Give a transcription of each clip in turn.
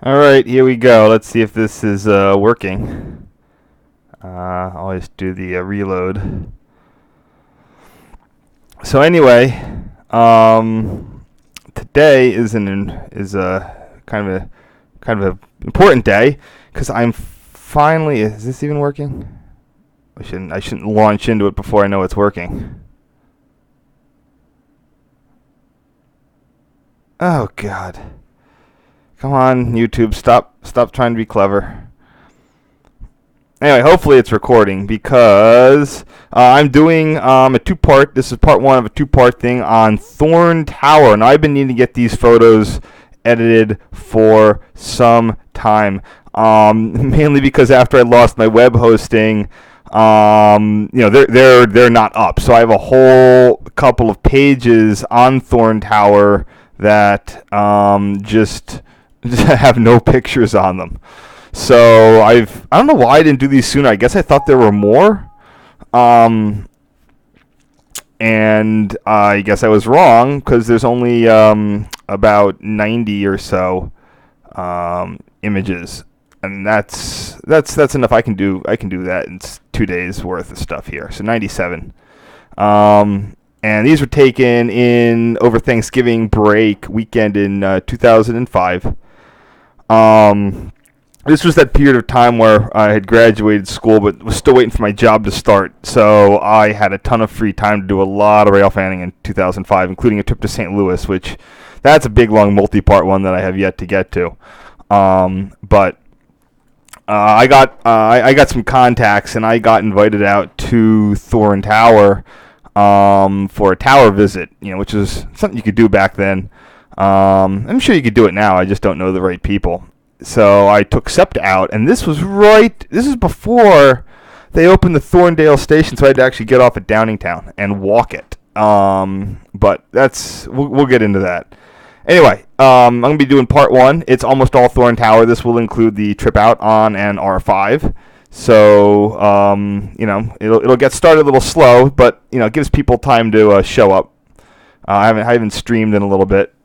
Alright, here we go. Let's see if this is working. Always do the reload. So anyway, today is a kind of a important day because I'm finally. Is this even working? I shouldn't launch into it before I know it's working. Oh God. Come on, YouTube, stop trying to be clever. Anyway, hopefully it's recording because I'm doing a two-part. This is part one of a two-part thing on THORN Tower, and I've been needing to get these photos edited for some time. Mainly because after I lost my web hosting, they're not up. So I have a whole couple of pages on THORN Tower that just have no pictures on them. So I don't know why I didn't do these sooner. I guess I thought there were more. And I guess I was wrong because there's only about 90 or so images, and that's enough. I can do that. It's 2 days worth of stuff here. So 97. And these were taken in over Thanksgiving break weekend in 2005. This was that period of time where I had graduated school but was still waiting for my job to start. So I had a ton of free time to do a lot of rail fanning in 2005, including a trip to St. Louis, which that's a big, long, multi-part one that I have yet to get to. But I got some contacts, and I got invited out to THORN Tower for a tower visit, which is something you could do back then. I'm sure you could do it now. I just don't know the right people. So I took SEPTA out, and this is before they opened the Thorndale station, so I had to actually get off at Downingtown and walk it. But we'll get into that. Anyway, I'm going to be doing part one. It's almost all THORN Tower. This will include the trip out on an R5. So, it'll get started a little slow, but, it gives people time to show up. I haven't streamed in a little bit.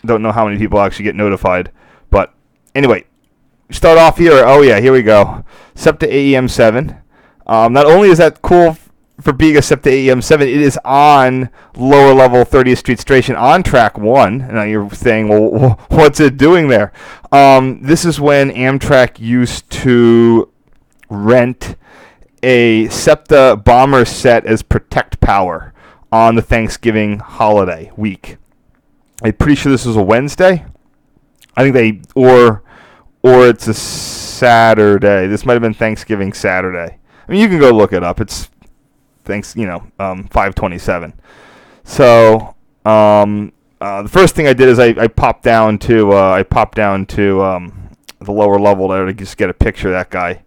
Don't know how many people actually get notified. But, anyway, start off here. Oh, yeah, here we go. SEPTA AEM7. Not only is that cool for being a SEPTA AEM7, it is on lower level 30th Street Station on track 1. Now you're saying, well, what's it doing there? This is when Amtrak used to rent a SEPTA bomber set as Protect Power on the Thanksgiving holiday week. I'm pretty sure this was a Wednesday. I think or it's a Saturday. This might have been Thanksgiving Saturday. I mean, you can go look it up. It's 5/27. So the first thing I did is I popped down to the lower level there to just get a picture of that guy.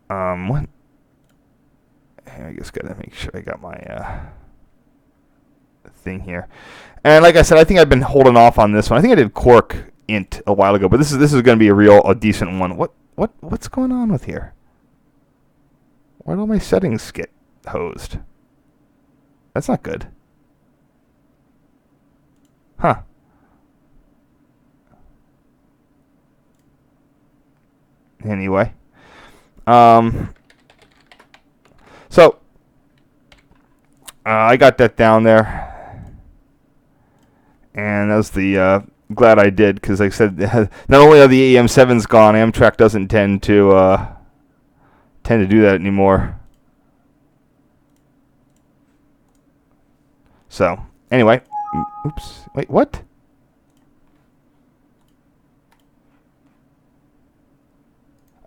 What? I just gotta make sure I got my thing here. And like I said, I think I've been holding off on this one. I think I did Cork Int a while ago, but this is going to be a decent one. What's going on with here? Why do all my settings get hosed? That's not good. Huh. Anyway. So, I got that down there. And that was glad I did, because like I said, not only are the AEM7s gone, Amtrak doesn't tend to do that anymore. So, anyway. Oops. Wait, what?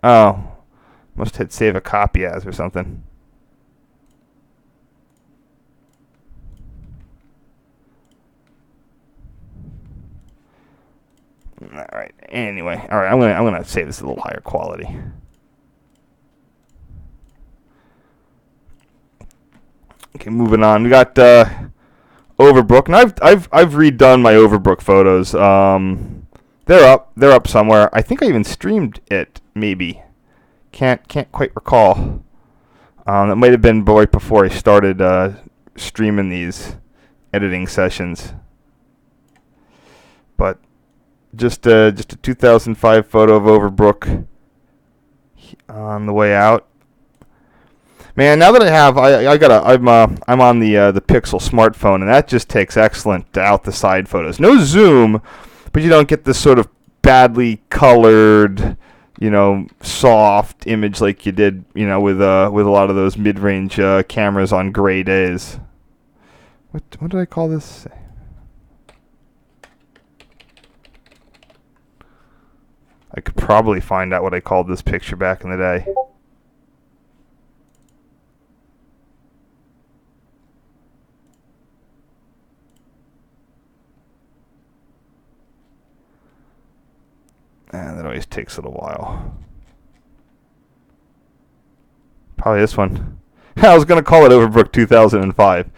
Oh. Must hit save a copy as or something. All right. Anyway, all right. I'm gonna save this a little higher quality. Okay, moving on. We got Overbrook, and I've redone my Overbrook photos. They're up somewhere. I think I even streamed it. Maybe can't quite recall. That might have been right before I started streaming these editing sessions. But just a 2005 photo of Overbrook on the way out. Man, now that I'm on the Pixel smartphone, and that just takes excellent out the side photos. No zoom, but you don't get this sort of badly colored, soft image like you did, with a lot of those mid-range cameras on gray days. What did I call this? I could probably find out what I called this picture back in the day. And that always takes a little while. Probably this one. I was going to call it Overbrook 2005.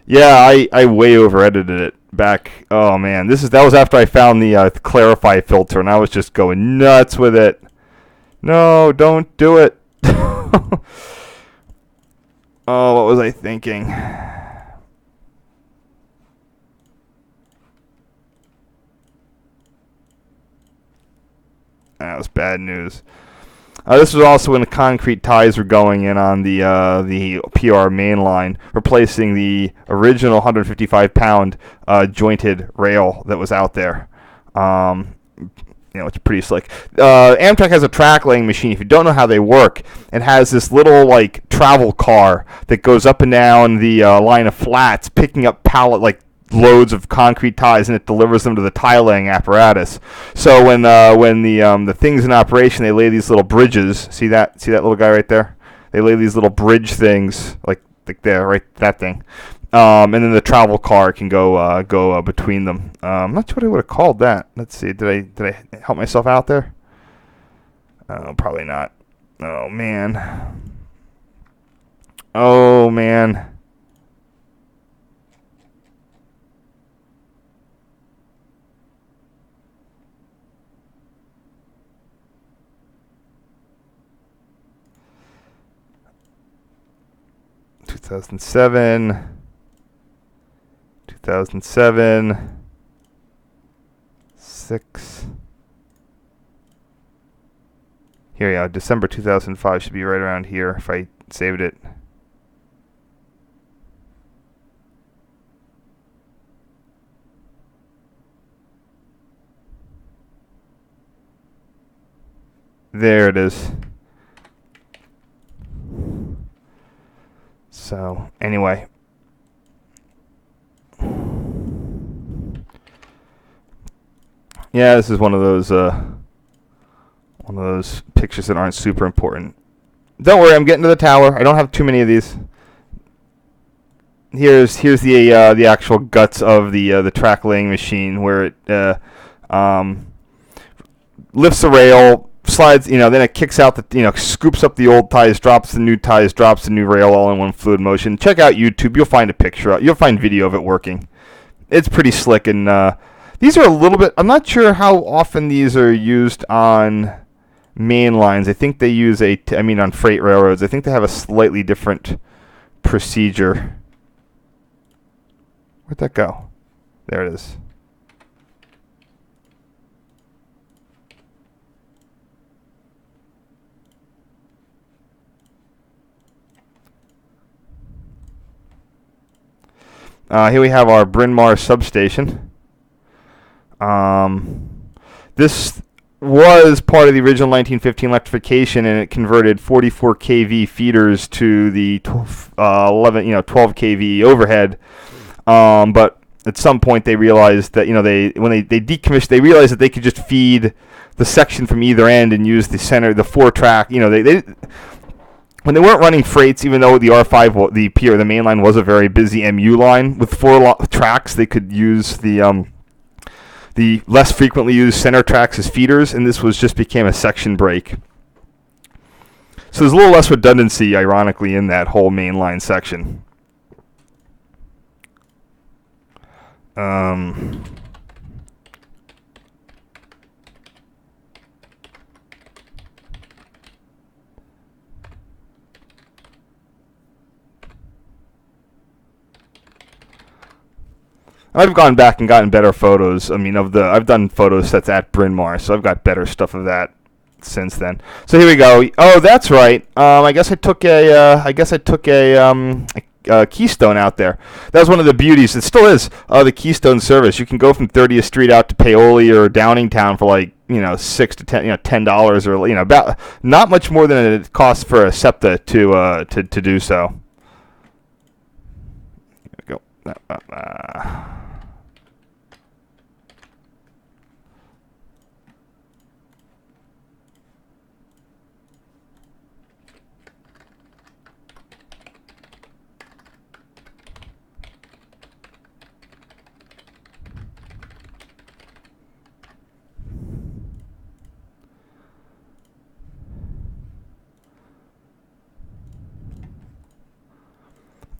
Yeah, I way over edited it back. Oh man, that was after I found the clarify filter, and I was just going nuts with it. No, don't do it. Oh, what was I thinking? That was bad news. This was also when the concrete ties were going in on the PRR Main Line, replacing the original 155-pound jointed rail that was out there. It's pretty slick. Amtrak has a track laying machine. If you don't know how they work, it has this little travel car that goes up and down the line of flats, picking up loads of concrete ties, and it delivers them to the tile laying apparatus. So when the thing's in operation, they lay these little bridges. See that little guy right there? They lay these little bridge things like there, right, that thing. And then the travel car can go between them. I'm not sure what I would have called that. Let's see. Did I help myself out there? Oh, probably not. Oh man. Oh man. Two thousand seven, 6. Here we go. December 2005 should be right around here if I saved it. There it is. So, anyway. Yeah, this is one of those pictures that aren't super important. Don't worry, I'm getting to the tower. I don't have too many of these. Here's the actual guts of the track laying machine, where it lifts the rail, slides, then it kicks out scoops up the old ties, drops the new ties, drops the new rail, all in one fluid motion. Check out YouTube. You'll find a picture. You'll find video of it working. It's pretty slick, and these are a little bit. I'm not sure how often these are used on main lines. I think they use on freight railroads. I think they have a slightly different procedure. Where'd that go? There it is. Here we have our Bryn Mawr substation. This was part of the original 1915 electrification, and it converted 44 kV feeders to the 12 kV overhead. But at some point they realized that when they decommissioned, they realized that they could just feed the section from either end and use the center, the 4-track. When they weren't running freights, even though the R5, the main line was a very busy MU line with 4 tracks, they could use the less frequently used center tracks as feeders, and this became a section break. So there's a little less redundancy, ironically, in that whole main line section. I've gone back and gotten better photos. I mean, I've done photo sets at Bryn Mawr, so I've got better stuff of that since then. So here we go. Oh, that's right. I guess I took a Keystone out there. That was one of the beauties. It still is the Keystone service. You can go from 30th Street out to Paoli or Downingtown for like $6 to $10 or about not much more than it costs for a SEPTA to do so. Here we go.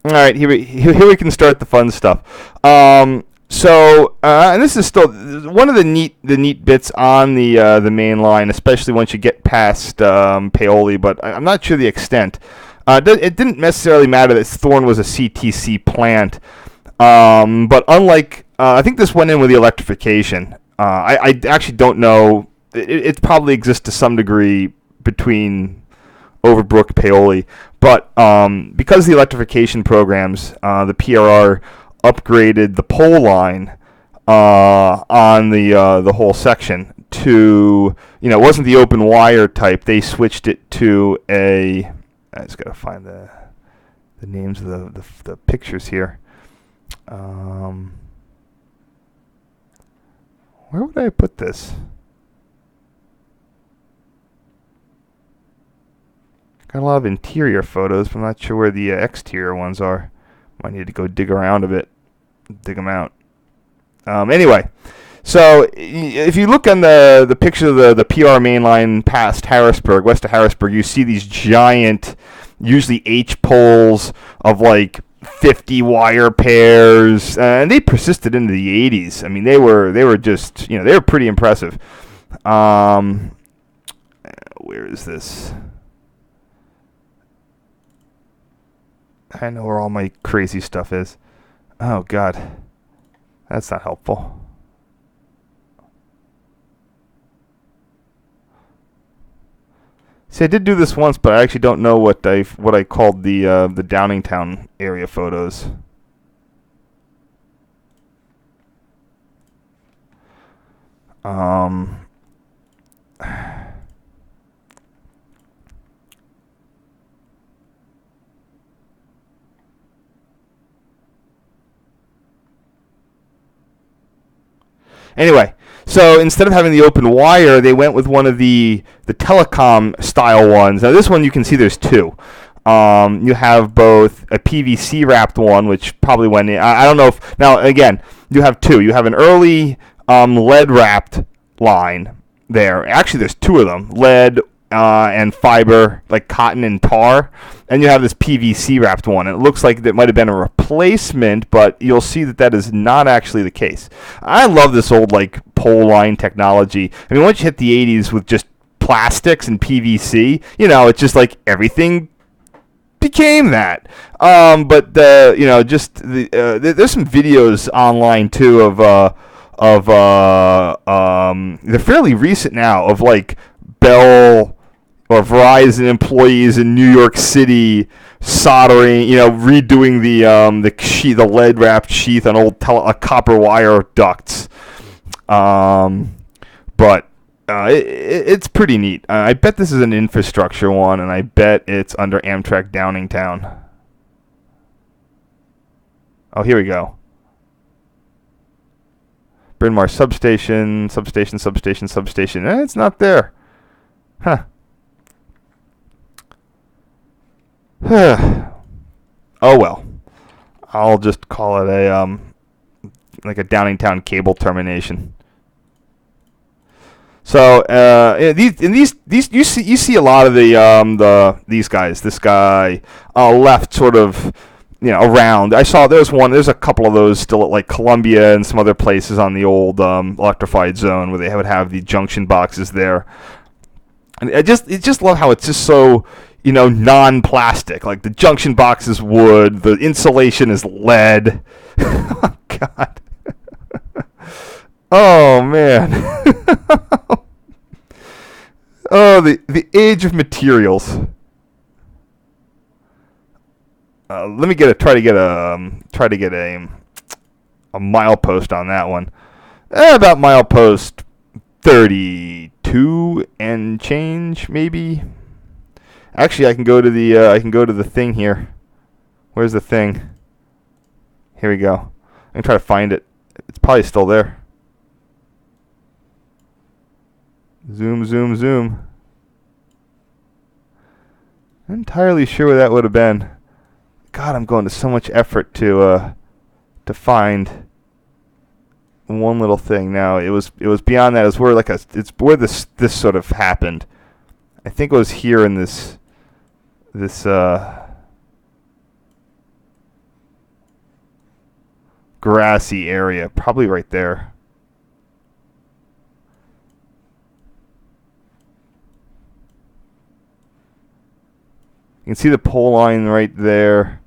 All right, here we can start the fun stuff. And this is still one of the neat bits on the main line, especially once you get past Paoli. But I'm not sure the extent. It didn't necessarily matter that THORN was a CTC plant, but unlike I think this went in with the electrification. I actually don't know. It probably exists to some degree between Overbrook, Paoli, but because of the electrification programs, the PRR upgraded the pole line on the whole section to, it wasn't the open wire type. They switched it to I just gotta find the names of the pictures here. Where would I put this? Got a lot of interior photos, but I'm not sure where the exterior ones are. Might need to go dig around a bit, dig them out. Anyway, so if you look on the picture of the PRR Main Line past Harrisburg, west of Harrisburg, you see these giant, usually H poles of like 50 wire pairs, and they persisted into the 80s. I mean, they were just, they were pretty impressive. Where is this? I know where all my crazy stuff is. Oh, God. That's not helpful. See, I did do this once, but I actually don't know what I called the Downingtown area photos. Anyway, so instead of having the open wire, they went with one of the telecom style ones. Now this one you can see there's two. You have both a PVC wrapped one, which probably went in. I don't know if, now again, you have two. You have an early lead wrapped line there. Actually, there's two of them, lead and fiber, like cotton and tar. And you have this PVC wrapped one. It looks like that might have been a replacement, but you'll see that is not actually the case. I love this old like pole line technology. I mean, once you hit the 80s with just plastics and PVC, it's just like everything became that. But there's some videos online too of they're fairly recent now of like Bell or Verizon employees in New York City soldering, redoing the lead wrapped sheath on old copper wire ducts. But it's pretty neat. I bet this is an infrastructure one, and I bet it's under Amtrak Downingtown. Oh, here we go. Bryn Mawr substation. It's not there. Huh. Oh well. I'll just call it a like a Downingtown cable termination. So these you see a lot of these guys. This guy left sort of around. There's a couple of those still at like Columbia and some other places on the old electrified zone where they would have the junction boxes there. And I just love how it's just so non-plastic. Like the junction box is wood, the insulation is lead. Oh God. Oh man. Oh, the age of materials. Let me try to get a milepost on that one. About milepost 32 and change, maybe. Actually, I can go to the thing here. Where's the thing? Here we go. I can try to find it. It's probably still there. Zoom, zoom, zoom. I'm entirely sure where that would have been. God, I'm going to so much effort to find one little thing. Now it was beyond that. It's where it's where this sort of happened. I think it was here in this grassy area, probably right there. You can see the pole line right there.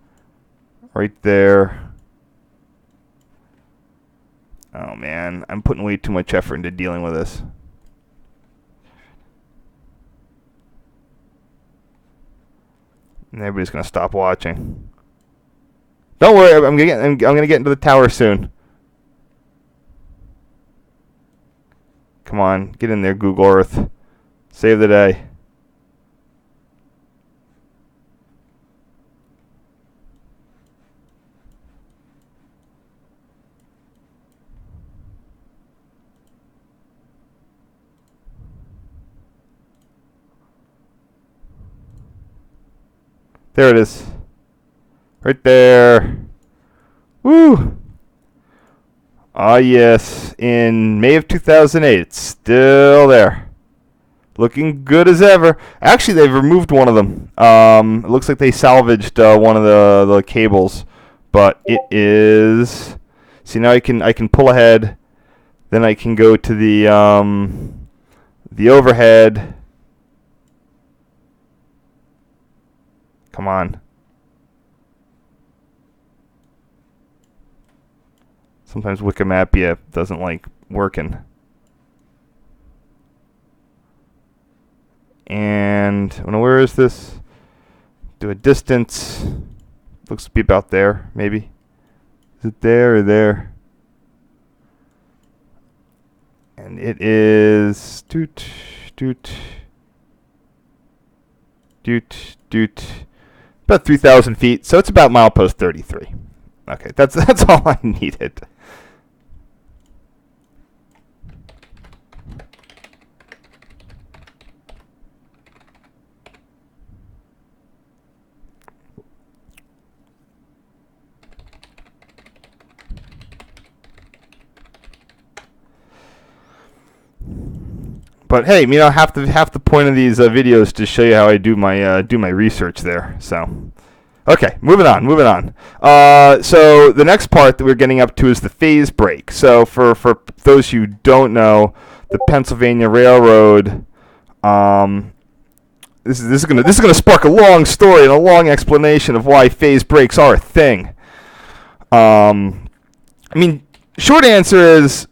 Right there. Oh man, I'm putting way too much effort into dealing with this. And everybody's gonna stop watching. Don't worry, I'm gonna get into the tower soon. Come on, get in there, Google Earth. Save the day. There it is. Right there. Woo! Ah, yes. In May of 2008. It's still there. Looking good as ever. Actually, they've removed one of them. It looks like they salvaged one of the cables. But it is... See, now I can pull ahead. Then I can go to the overhead. Come on. Sometimes Wikimapia doesn't like working. And where is this? Do a distance. Looks to be about there, maybe. Is it there or there? And it is doot doot doot doot. About 3,000 feet, so it's about milepost 33. Okay, that's all I needed. But hey, half the point of these videos is to show you how I do my research there. So, okay, moving on. So the next part that we're getting up to is the phase break. So for those who don't know, the Pennsylvania Railroad, this is gonna spark a long story and a long explanation of why phase breaks are a thing. Short answer is,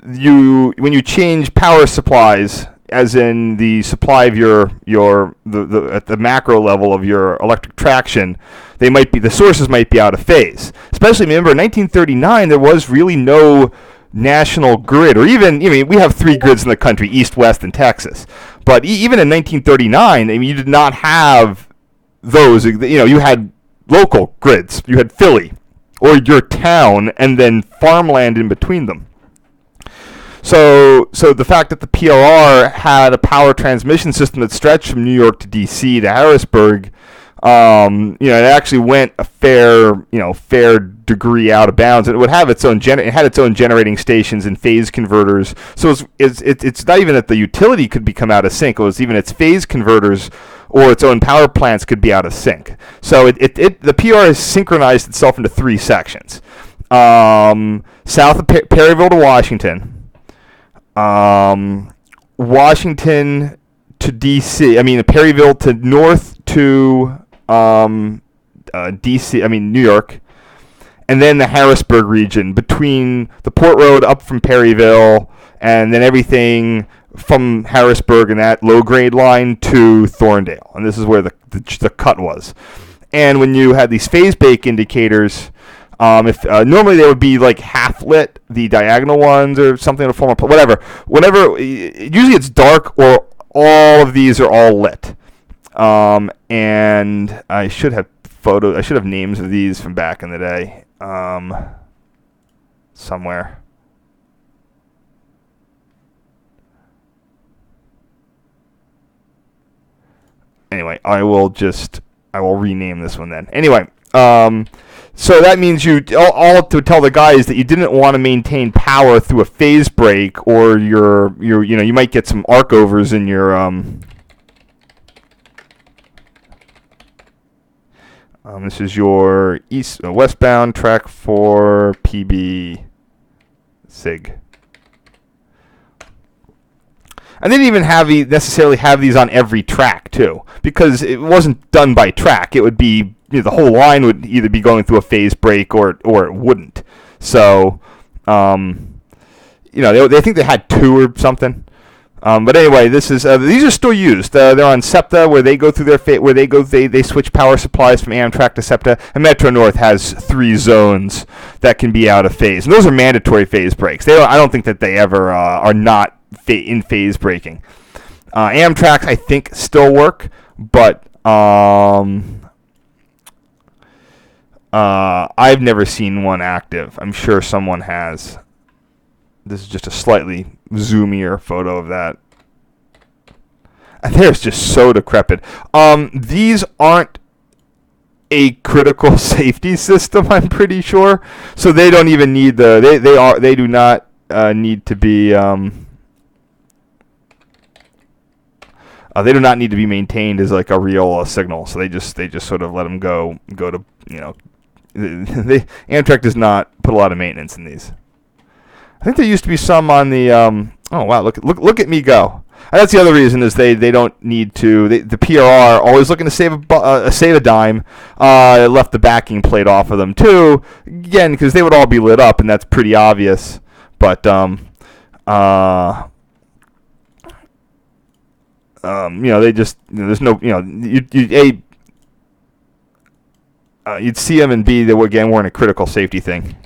when you change power supplies, as in the supply of the at the macro level of your electric traction, the sources might be out of phase. Especially remember, in 1939 there was really no national grid, or even we have 3 grids in the country: East, West, and Texas. But even in 1939, you did not have those. You had local grids. You had Philly or your town, and then farmland in between them. So the fact that the PRR had a power transmission system that stretched from New York to D.C. to Harrisburg, it actually went a fair degree out of bounds. And it would have its own it had its own generating stations and phase converters. So it's not even that the utility could become out of sync. It was even its phase converters or its own power plants could be out of sync. So the PRR has synchronized itself into 3 sections: south of Perryville to Washington. Washington to D.C. Perryville to north to D.C. New York, and then the Harrisburg region between the Port Road up from Perryville, and then everything from Harrisburg and that low-grade line to Thorndale. And this is where the cut was. And when you had these phase break indicators, if normally they would be like half lit, the diagonal ones or something in a form of whatever. Usually it's dark or all of these are all lit. And I should have photos. I should have names of these from back in the day. Somewhere. Anyway, I will rename this one then. Anyway, so that means all to tell the guys that you didn't want to maintain power through a phase break, or you might get some arc overs in your this is your westbound track 4 PB SIG. I didn't even necessarily have these on every track too, because it wasn't done by track. It would be the whole line would either be going through a phase break or it wouldn't. So, they think they had 2 or something. But anyway, these are still used. They're on SEPTA, where they go through they switch power supplies from Amtrak to SEPTA, and Metro North has 3 zones that can be out of phase, and those are mandatory phase breaks. I don't think that they ever are not in phase breaking. Amtrak, I think, still work, but I've never seen one active. I'm sure someone has. This is just a slightly zoomier photo of that. And they're just so decrepit. These aren't a critical safety system, I'm pretty sure. So they don't even need they do not need to be they do not need to be maintained as like a real signal. So they just sort of let them go to Amtrak does not put a lot of maintenance in these. I think there used to be some on the. Oh wow! Look at me go. And that's the other reason is they don't need to. The PRR always looking to save a dime. Left the backing plate off of them too. Again, because they would all be lit up, and that's pretty obvious. But they just there's no you'd see them and B, they again weren't a critical safety thing.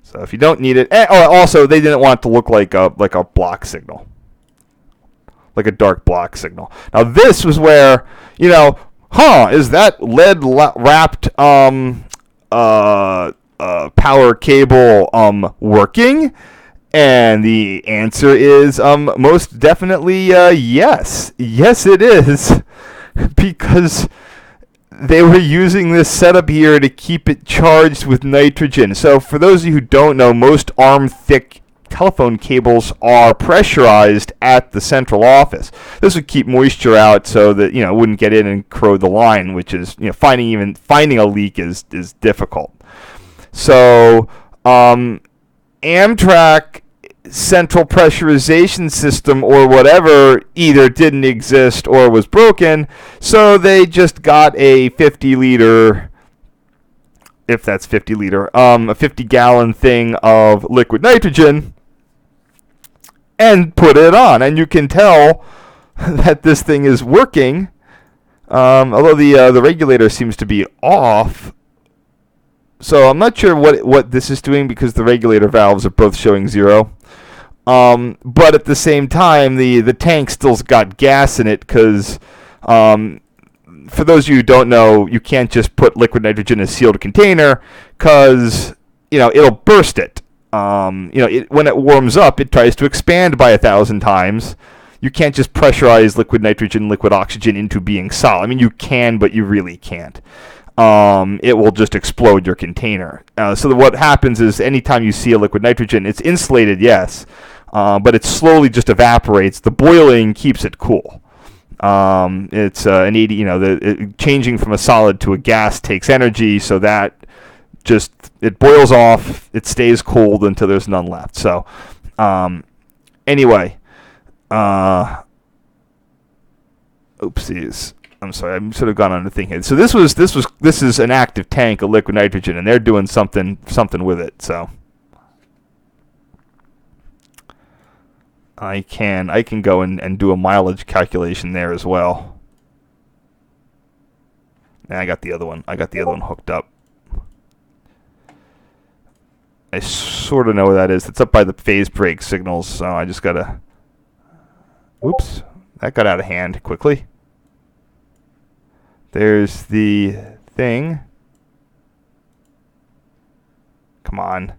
So if you don't need it, also they didn't want it to look like a block signal, like a dark block signal. Now this was where is that lead wrapped power cable working? And the answer is most definitely yes. Yes, it is. Because they were using this setup here to keep it charged with nitrogen. So for those of you who don't know, most arm-thick telephone cables are pressurized at the central office. This would keep moisture out so that it wouldn't get in and corrode the line, which is finding a leak is difficult. So Amtrak central pressurization system or whatever either didn't exist or was broken, so they just got a 50-liter, if that's 50-liter, a 50-gallon thing of liquid nitrogen and put it on. And you can tell that this thing is working, although the regulator seems to be off. So I'm not sure what this is doing because the regulator valves are both showing 0. But at the same time, the tank still's got gas in it because, for those of you who don't know, you can't just put liquid nitrogen in a sealed container because, it'll burst it. When it warms up, it tries to expand by 1,000 times. You can't just pressurize liquid nitrogen, liquid oxygen into being solid. I mean, you can, but you really can't. It will just explode your container. So what happens is anytime you see a liquid nitrogen, it's insulated, yes, but it slowly just evaporates. The boiling keeps it cool. It's an 80, changing from a solid to a gas takes energy, so that it boils off, it stays cold until there's none left. So, anyway, oopsies. I'm sorry, I'm sort of gone on to thinking. So this is an active tank of liquid nitrogen, and they're doing something with it. So I can go and do a mileage calculation there as well. And I got the other one. Hooked up. I sort of know where that is. It's up by the phase brake signals, so I just gotta. Oops, that got out of hand quickly. There's the thing. Come on.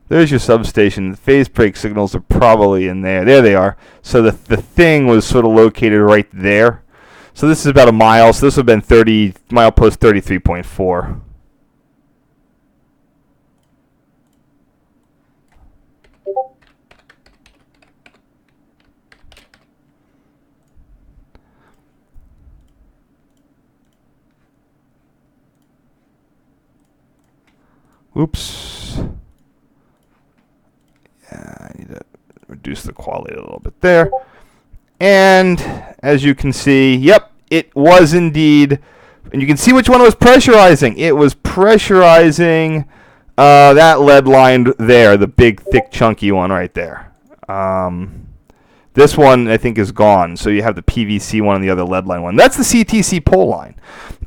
There's your substation. The phase brake signals are probably in there. There they are. So the thing was sort of located right there. So this is about a mile. So this would have been milepost 33.4. Oops. I need to reduce the quality a little bit there. And as you can see, yep, it was indeed. And you can see which one was pressurizing. It was pressurizing that lead line there, the big, thick, chunky one right there. This one, I think, is gone. So you have the PVC one and the other lead line one. That's the CTC pole line.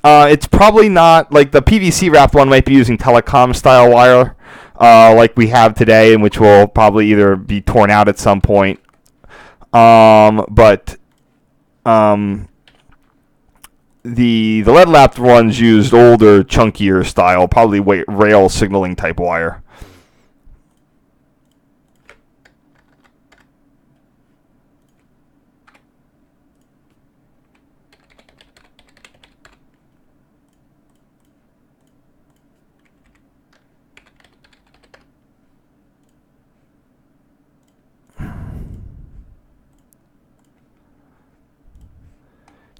It's probably not, like the PVC wrapped one might be using telecom style wire. Like we have today, and which will probably either be torn out at some point. But the lead lapped ones used older, chunkier style, probably rail signaling type wire.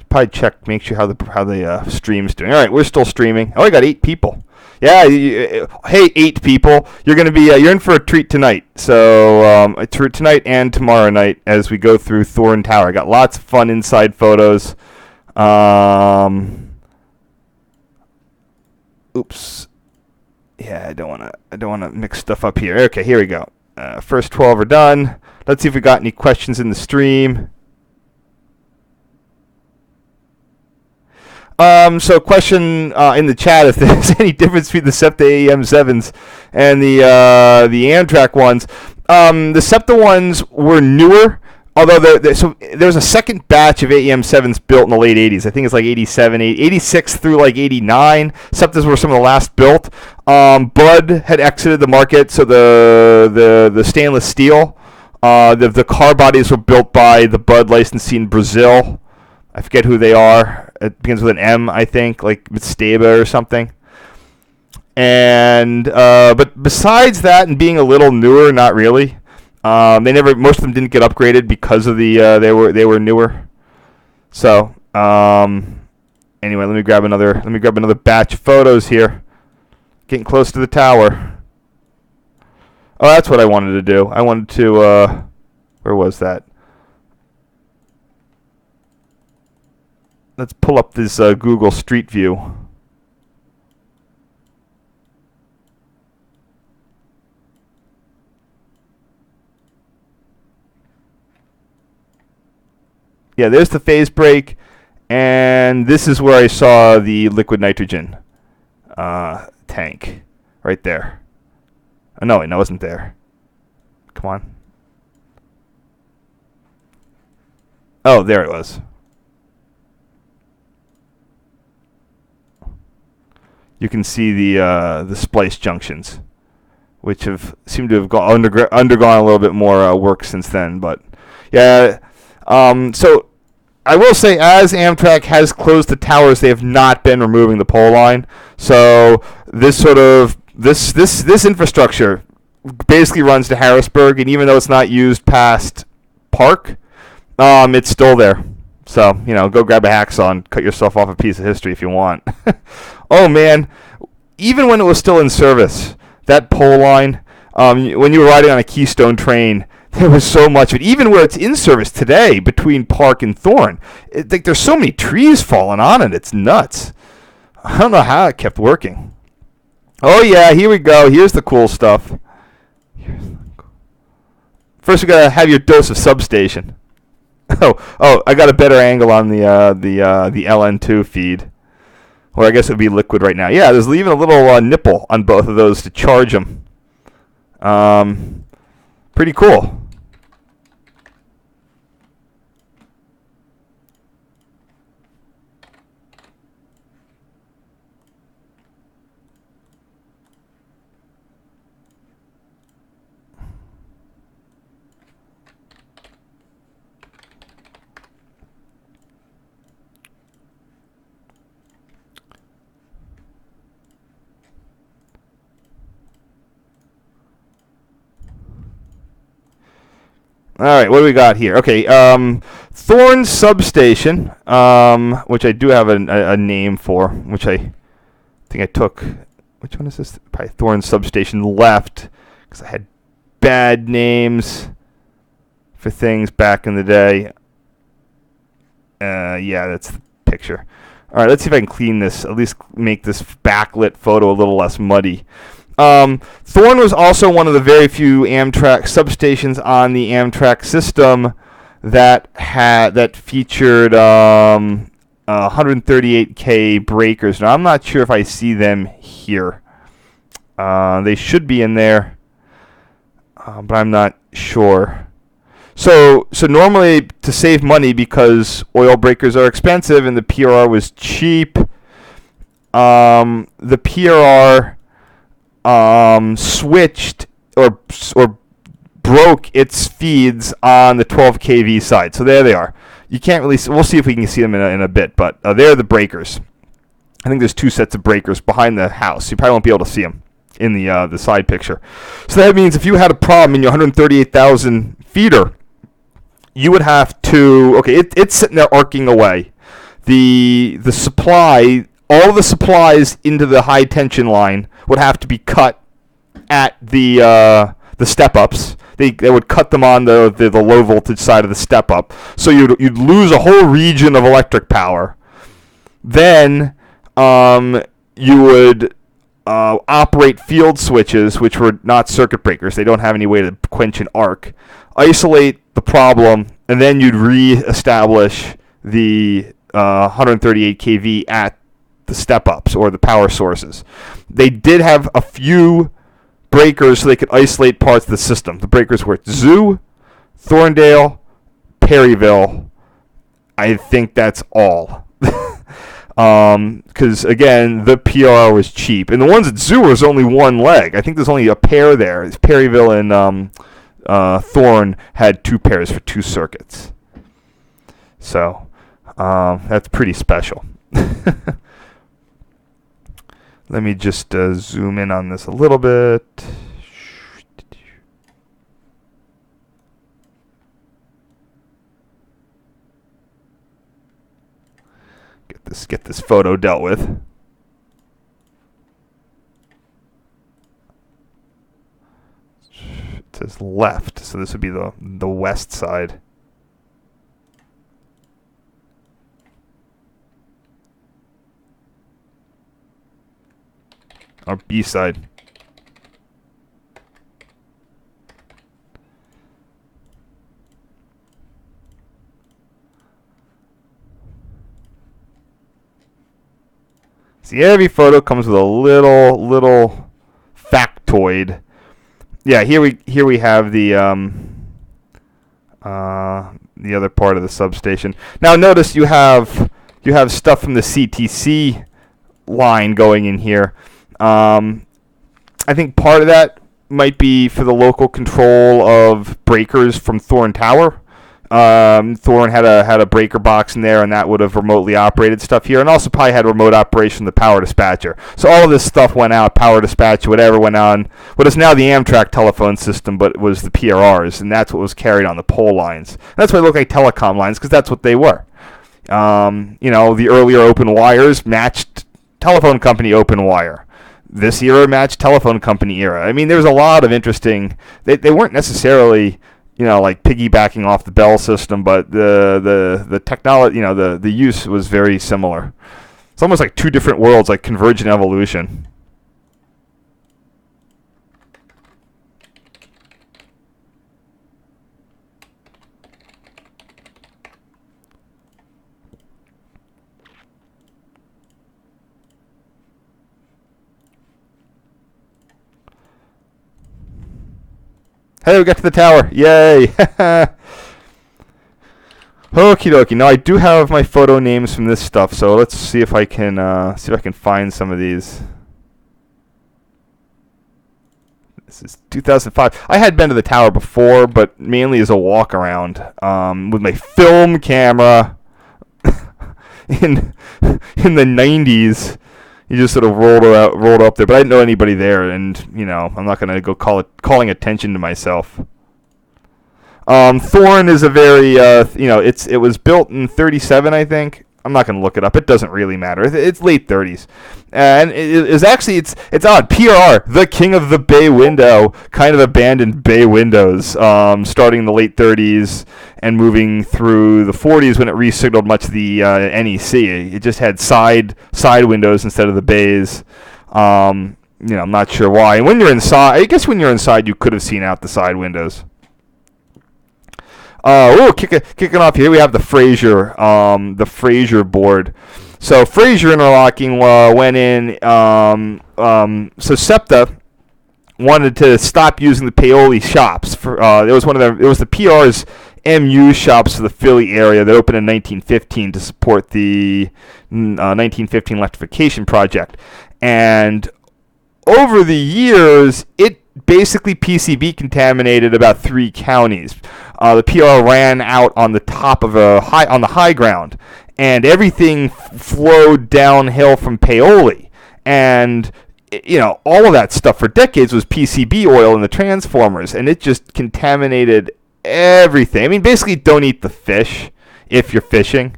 Probably check, make sure how the stream's doing. All right, we're still streaming. Oh, I got 8 people. Yeah, hey, 8 people. You're gonna be you're in for a treat tonight. So tonight and tomorrow night as we go through THORN Tower. I got lots of fun inside photos. Oops. Yeah, I don't wanna mix stuff up here. Okay, here we go. First 12 are done. Let's see if we got any questions in the stream. So question in the chat if there's any difference between the SEPTA AEM7s and the Amtrak ones. The SEPTA ones were newer, although so there's a second batch of AEM7s built in the late 80s. I think it's like 87, 86 through like 89. SEPTAs were some of the last built. Bud had exited the market, so the stainless steel, the car bodies were built by the Bud licensee in Brazil. I forget who they are. It begins with an M, I think, like Staba or something. And but besides that, and being a little newer, not really. Most of them didn't get upgraded because of the they were newer. So anyway, let me grab another batch of photos here. Getting close to the tower. Oh, that's what I wanted to do. I wanted to where was that? Let's pull up this Google Street View. Yeah, there's the phase brake, and this is where I saw the liquid nitrogen tank, right there. Oh, no, it wasn't there. Come on. Oh, there it was. You can see the splice junctions, which seem to have undergone a little bit more work since then. But yeah, so I will say, as Amtrak has closed the towers, they have not been removing the pole line. So this infrastructure basically runs to Harrisburg, and even though it's not used past Park, it's still there. So, go grab a hacksaw and cut yourself off a piece of history if you want. Oh, man. even when it was still in service, that pole line, when you were riding on a Keystone train, there was so much of it. Even where it's in service today between Park and Thorn, there's so many trees falling on it. It's nuts. I don't know how it kept working. Oh, yeah, here we go. Here's the cool stuff. First, we got to have your dose of substation. Oh, I got a better angle on the LN2 feed. Or I guess it would be liquid right now. Yeah, there's even a little nipple on both of those to charge them. Pretty cool. All right, what do we got here? Okay, Thorn Substation, which I do have a name for, which I think I took. Which one is this? Probably Thorn Substation left, because I had bad names for things back in the day. Yeah, that's the picture. All right, let's see if I can clean this, at least make this backlit photo a little less muddy. Thorn was also one of the very few Amtrak substations on the Amtrak system that featured 138K breakers. Now, I'm not sure if I see them here. They should be in there, but I'm not sure. So normally, to save money, because oil breakers are expensive and the PRR was cheap, the PRR switched or broke its feeds on the 12 kV side. So there they are. You can't really we'll see if we can see them in a bit, but they're the breakers. I think there's two sets of breakers behind the house. You probably won't be able to see them in the side picture. So that means if you had a problem in your 138,000 feeder, you would have to, okay, it's sitting there arcing away. The supply, all of the supplies into the high tension line would have to be cut at the step-ups. They would cut them on the low voltage side of the step-up. So you'd lose a whole region of electric power. Then you would operate field switches, which were not circuit breakers. They don't have any way to quench an arc. Isolate the problem, and then you'd re-establish the 138 kV at the step-ups or the power sources. They did have a few breakers so they could isolate parts of the system. The breakers were Zoo, Thorndale, Perryville. I think that's all. Because, again, the PRR was cheap. And the ones at Zoo was only one leg. I think there's only a pair there. It's Perryville and Thorn had two pairs for two circuits. So that's pretty special. Let me just zoom in on this a little bit. Get this photo dealt with. It says left, so this would be the west side. Or B side. See, every photo comes with a little factoid. Yeah, here we have the other part of the substation. Now notice you have stuff from the CTC line going in here. I think part of that might be for the local control of breakers from Thorn Tower. Thorn had a breaker box in there, and that would have remotely operated stuff here, and also probably had remote operation of the power dispatcher. So all of this stuff went out, power dispatcher, whatever went on what is now the Amtrak telephone system, but it was the PRRs, and that's what was carried on the pole lines. And that's why they look like telecom lines, because that's what they were. The earlier open wires matched telephone company open wire. this era matched telephone company era. I mean, there's a lot of interesting. They weren't necessarily, like piggybacking off the Bell system, but the technology, the use was very similar. It's almost like two different worlds, like convergent evolution. Hey, we got to the tower. Yay. Okie dokie. Now I do have my photo names from this stuff, so let's see if I can find some of these. This is 2005. I had been to the tower before, but mainly as a walk around with my film camera in the 90s. You just sort of rolled up there, but I didn't know anybody there, and I'm not going to go calling attention to myself. THORN is a very it was built in 37, I think. I'm not going to look it up. It doesn't really matter. It's late 30s, and it's odd. PRR, the king of the bay window, kind of abandoned bay windows, starting in the late 30s and moving through the 40s when it re-signaled much of the NEC. It just had side windows instead of the bays. I'm not sure why. And when you're inside, I guess when you're inside, you could have seen out the side windows. Kicking off here, we have the Fraser board. So Fraser interlocking went in. So SEPTA wanted to stop using the Paoli shops. It was the PR's MU shops for the Philly area that opened in 1915 to support the 1915 electrification project. And over the years, it basically PCB contaminated about 3 counties. The PR ran out on the top of the high ground, and everything flowed downhill from Paoli. And all of that stuff for decades was PCB oil in the transformers, and it just contaminated everything. I mean, basically, don't eat the fish if you're fishing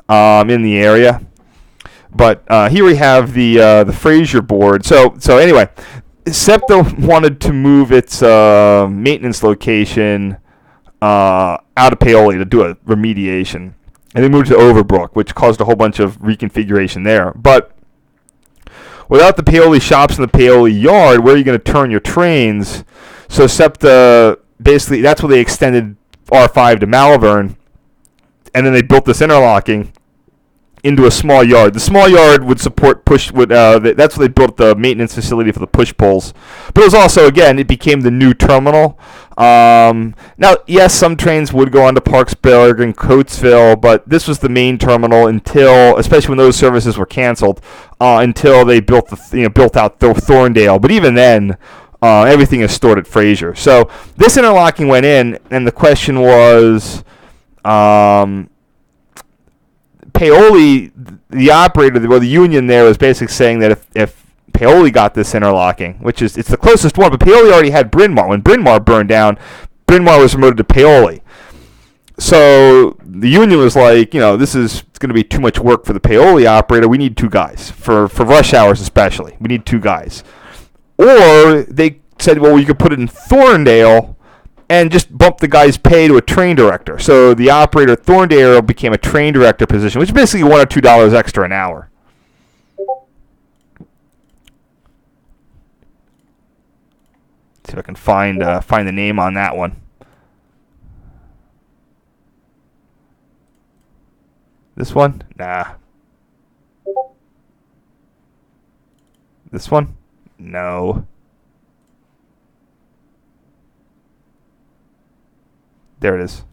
in the area. But here we have the Fraser board. So anyway, SEPTA wanted to move its maintenance location out of Paoli to do a remediation, and they moved to Overbrook, which caused a whole bunch of reconfiguration there. But without the Paoli shops in the Paoli yard, where are you going to turn your trains? So SEPTA, basically, that's where they extended R5 to Malvern, and then they built this interlocking into a small yard. The small yard would support that's where they built the maintenance facility for the push pulls. But it was also, again, it became the new terminal. Now, yes, some trains would go on to Parksburg and Coatesville, but this was the main terminal until, especially when those services were canceled, until they built out Thorndale. But even then, everything is stored at Fraser. So this interlocking went in, and the question was, Paoli, the operator, the union there was basically saying that if Paoli got this interlocking, it's the closest one, but Paoli already had Bryn Mawr. When Bryn Mawr burned down, Bryn Mawr was promoted to Paoli. So the union was like, it's going to be too much work for the Paoli operator. We need 2 guys for rush hours, especially. We need 2 guys. Or they said, well, you could put it in Thorndale and just bump the guy's pay to a train director. So the operator at Thorndale became a train director position, which is basically $1 or $2 extra an hour. See if I can find the name on that one. This one? Nah. This one? No. There it is.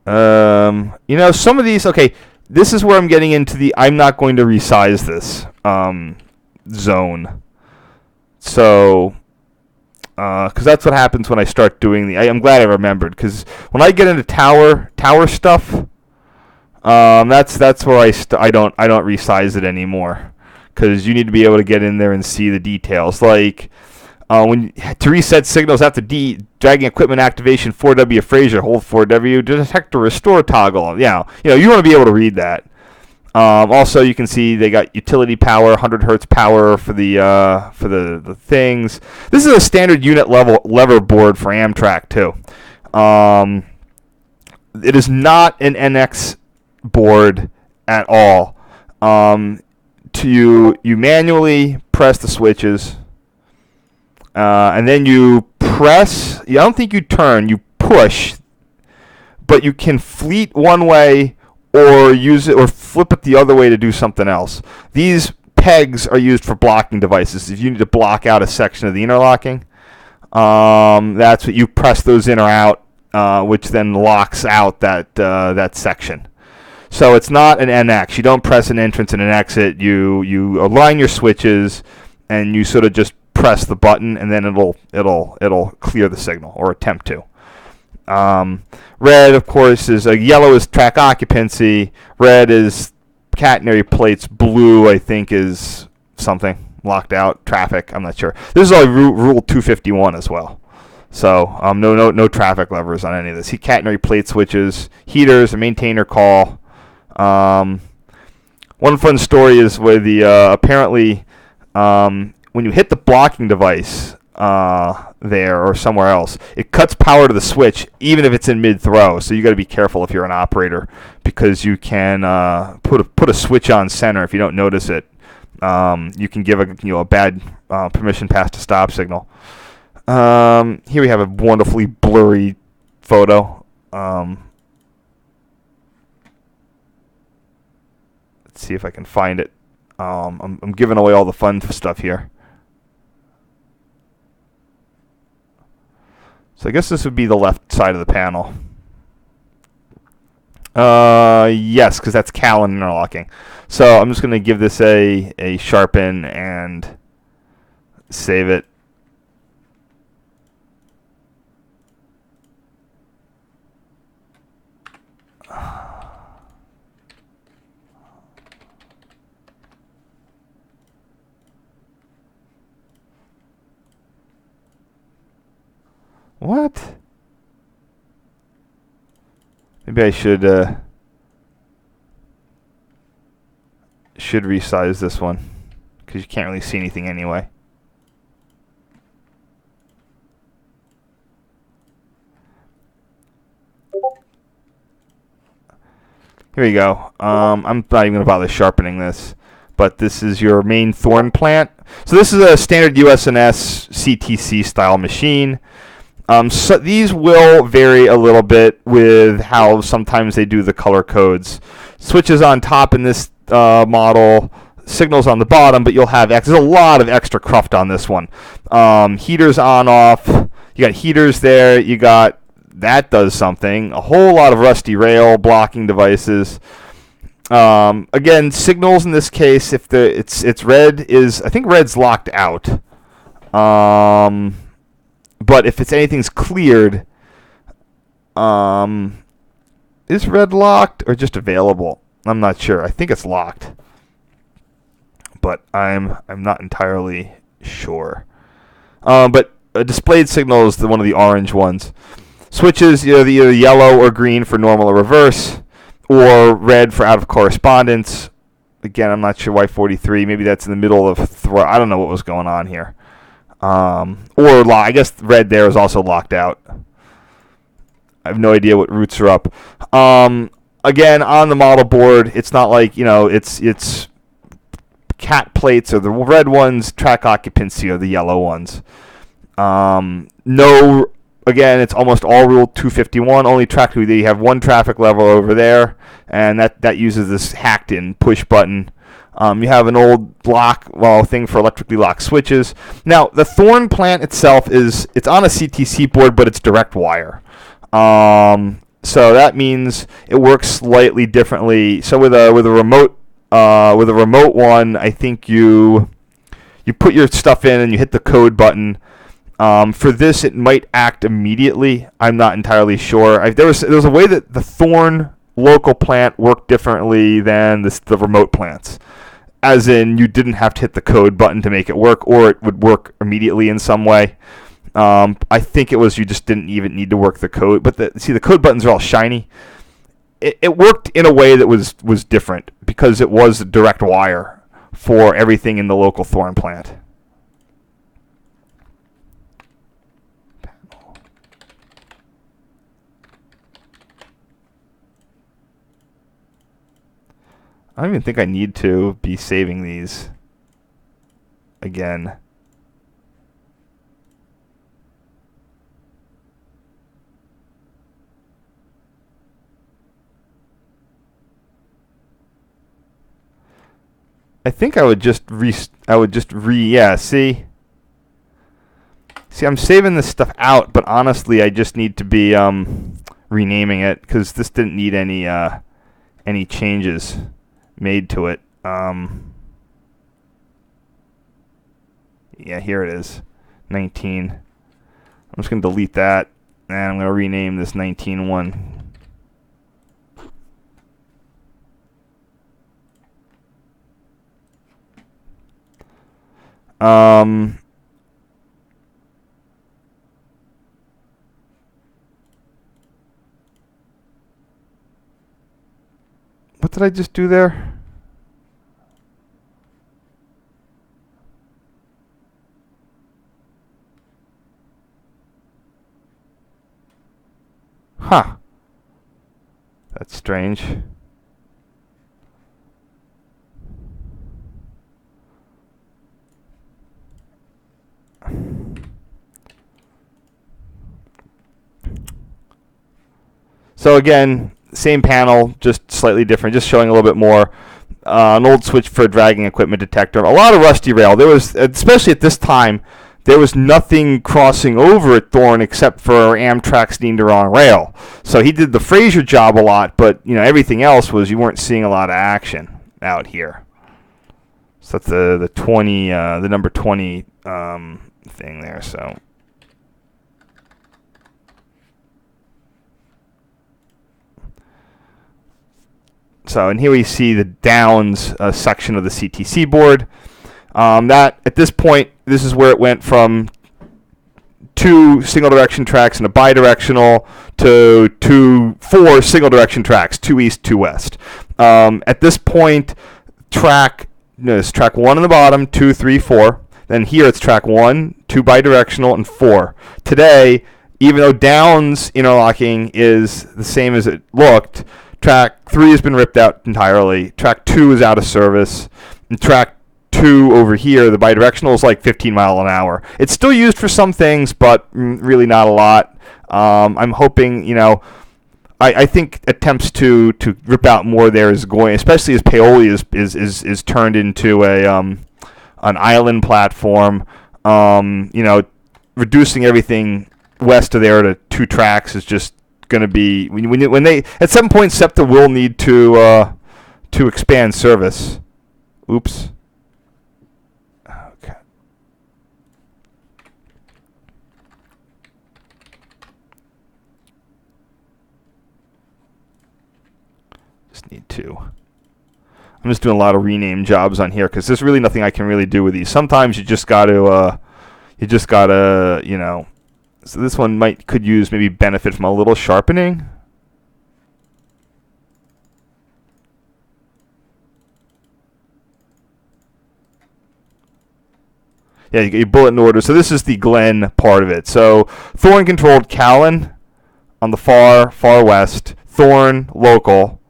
Some of these, okay, this is where I'm getting into the I'm not going to resize this zone. So, because that's what happens when I start doing I'm glad I remembered, because when I get into tower stuff, that's where I don't resize it anymore, because you need to be able to get in there and see the details, like. To reset signals after dragging equipment activation 4W Fraser, hold 4W, detector restore toggle. Yeah, you want to be able to read that. Also, you can see they got utility power, 100 hertz power for the things. This is a standard unit level lever board for Amtrak too. It is not an NX board at all. You manually press the switches, and then you press. I don't think you turn. You push, but you can fleet one way or use it or flip it the other way to do something else. These pegs are used for blocking devices. If you need to block out a section of the interlocking, that's what you press those in or out, which then locks out that section. So it's not an NX. You don't press an entrance and an exit. You align your switches, and you sort of just press the button, and then it'll clear the signal or attempt to. Red, of course, is yellow is track occupancy. Red is catenary plates. Blue, I think, is something locked out traffic. I'm not sure. This is all Rule 251 as well. So no traffic levers on any of this. Catenary plate switches, heaters, a maintainer call. One fun story is where apparently when you hit the blocking device there or somewhere else, it cuts power to the switch even if it's in mid-throw. So you got to be careful if you're an operator, because you can put a switch on center if you don't notice it. You can give a bad permission pass to stop signal. Here we have a wonderfully blurry photo. Let's see if I can find it. I'm giving away all the fun stuff here. So I guess this would be the left side of the panel. Yes, because that's Cal and interlocking. So I'm just going to give this a sharpen and save it. What? Maybe I should resize this one, because you can't really see anything anyway. Here we go. I'm not even going to bother sharpening this, but this is your main THORN plant. So this is a standard US&S CTC style machine. So these will vary a little bit with how sometimes they do the color codes. Switches on top in this model, signals on the bottom, but you'll have there's a lot of extra cruft on this one. Heaters on off. You got heaters there. You got that does something. A whole lot of rusty rail blocking devices. Again, signals in this case, if it's red I think red's locked out. But if anything's cleared, is red locked or just available? I'm not sure. I think it's locked, but I'm not entirely sure. But a displayed signal is one of the orange ones. Switches either yellow or green for normal or reverse, or red for out of correspondence. Again, I'm not sure why 43. Maybe that's in the middle of throw. I don't know what was going on here. I guess red there is also locked out. I have no idea what routes are up. Again, on the model board, it's not like, it's cat plates are the red ones, track occupancy are the yellow ones. Again, it's almost all Rule 251, only track two. You have one traffic level over there, and that uses this hacked-in push button. You have an old thing for electrically locked switches. Now, the THORN plant itself it's on a CTC board, but it's direct wire. So that means it works slightly differently. So with a remote one, I think you put your stuff in and you hit the code button. For this, it might act immediately. I'm not entirely sure. There was a way that the THORN local plant worked differently than the remote plants. As in, you didn't have to hit the code button to make it work, or it would work immediately in some way. I think it was you just didn't even need to work the code. But the code buttons are all shiny. it worked in a way that was different because it was direct wire for everything in the local THORN plant. I don't even think I need to be saving these again. I think I would just yeah, see, I'm saving this stuff out, but honestly, I just need to be renaming it because this didn't need any changes made to it. Yeah, here it is, 19. I'm just going to delete that, and I'm going to rename this 19-1. What did I just do there? Huh. That's strange. So again, same panel, just slightly different, just showing a little bit more. An old switch for a dragging equipment detector. A lot of rusty rail. There was, especially at this time, there was nothing crossing over at THORN except for Amtrak steam to wrong rail. So he did the Fraser job a lot, but everything else was you weren't seeing a lot of action out here. So that's the 20, the number 20 thing there. So, and here we see the downs section of the CTC board. That at this point, this is where it went from 2 single direction tracks and a bidirectional to 4 single direction tracks, 2 east, 2 west. At this point, track 1 on the bottom, 2, 3, 4. Then here it's track 1, 2 bidirectional, and 4. Today, even though downs interlocking is the same as it looked, track 3 has been ripped out entirely. Track 2 is out of service. And track 2 over here, the bidirectional, is like 15 mile an hour. It's still used for some things, but really not a lot. I'm hoping, I think attempts to rip out more there is going, especially as Paoli is turned into an island platform. Reducing everything west of there to 2 tracks is just going to be when they at some point SEPTA will need to expand service. Oops. Okay. Just need to. I'm just doing a lot of rename jobs on here because there's really nothing I can really do with these. Sometimes you just got to So this one could use maybe benefit from a little sharpening. Yeah, you get your bulletin order. So this is the Glen part of it. So THORN controlled Callan on the far west, THORN local,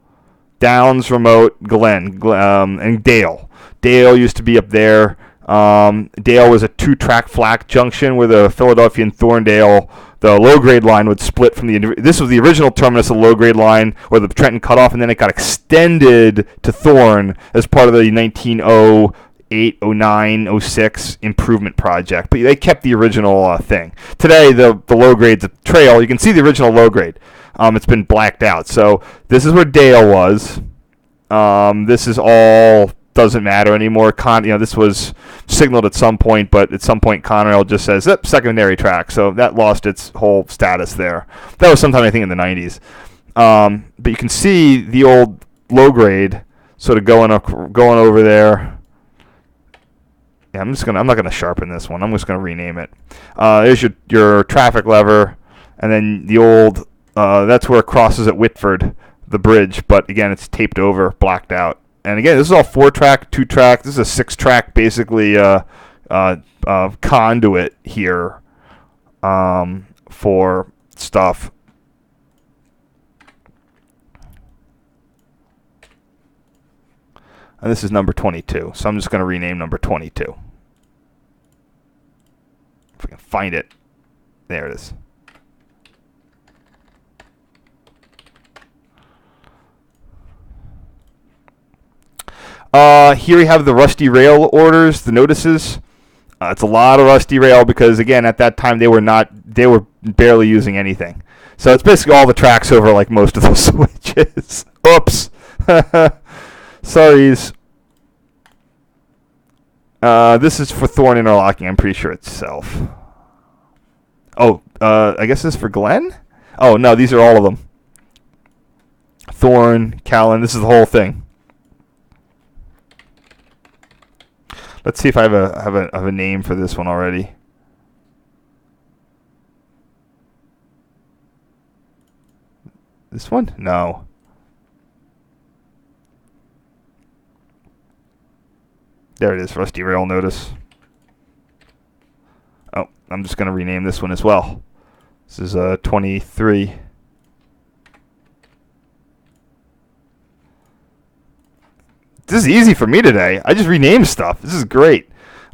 Downs remote, Glen, and Dale. Dale used to be up there. Dale was a 2-track flat junction where the Philadelphia and Thorndale, the low-grade line would split from this was the original terminus of the low-grade line or the Trenton cutoff, and then it got extended to THORN as part of the 1908, 09, 06 improvement project. But they kept the original thing. Today, the low-grade's a trail. You can see the original low-grade. It's been blacked out. So this is where Dale was. This is all... doesn't matter anymore. This was signaled at some point, but at some point Conrail just says, secondary track. So that lost its whole status there. That was sometime, I think, in the 90s. But you can see the old low grade sort of going over there. Yeah, I'm not gonna sharpen this one. I'm just gonna rename it. There's your traffic lever, and then the old that's where it crosses at Whitford. the bridge, but again, it's taped over, blacked out. And again, this is all 4-track, 2-track. This is a 6-track, basically, conduit here for stuff. And this is number 22, so I'm just going to rename number 22. If I can find it. There it is. Here we have the rusty rail orders, the notices. It's a lot of rusty rail because, again, at that time they were barely using anything. So it's basically all the tracks over like most of the switches. Oops. Sorries. This is for Thorn interlocking, I'm pretty sure itself. Oh, I guess this is for Glenn? Oh, no, these are all of them. Thorn, Callan, this is the whole thing. Let's see if I have a name for this one already. This one? No. There it is, rusty rail notice. Oh, I'm just going to rename this one as well. This is 23. This is easy for me today. I just rename stuff. This is great.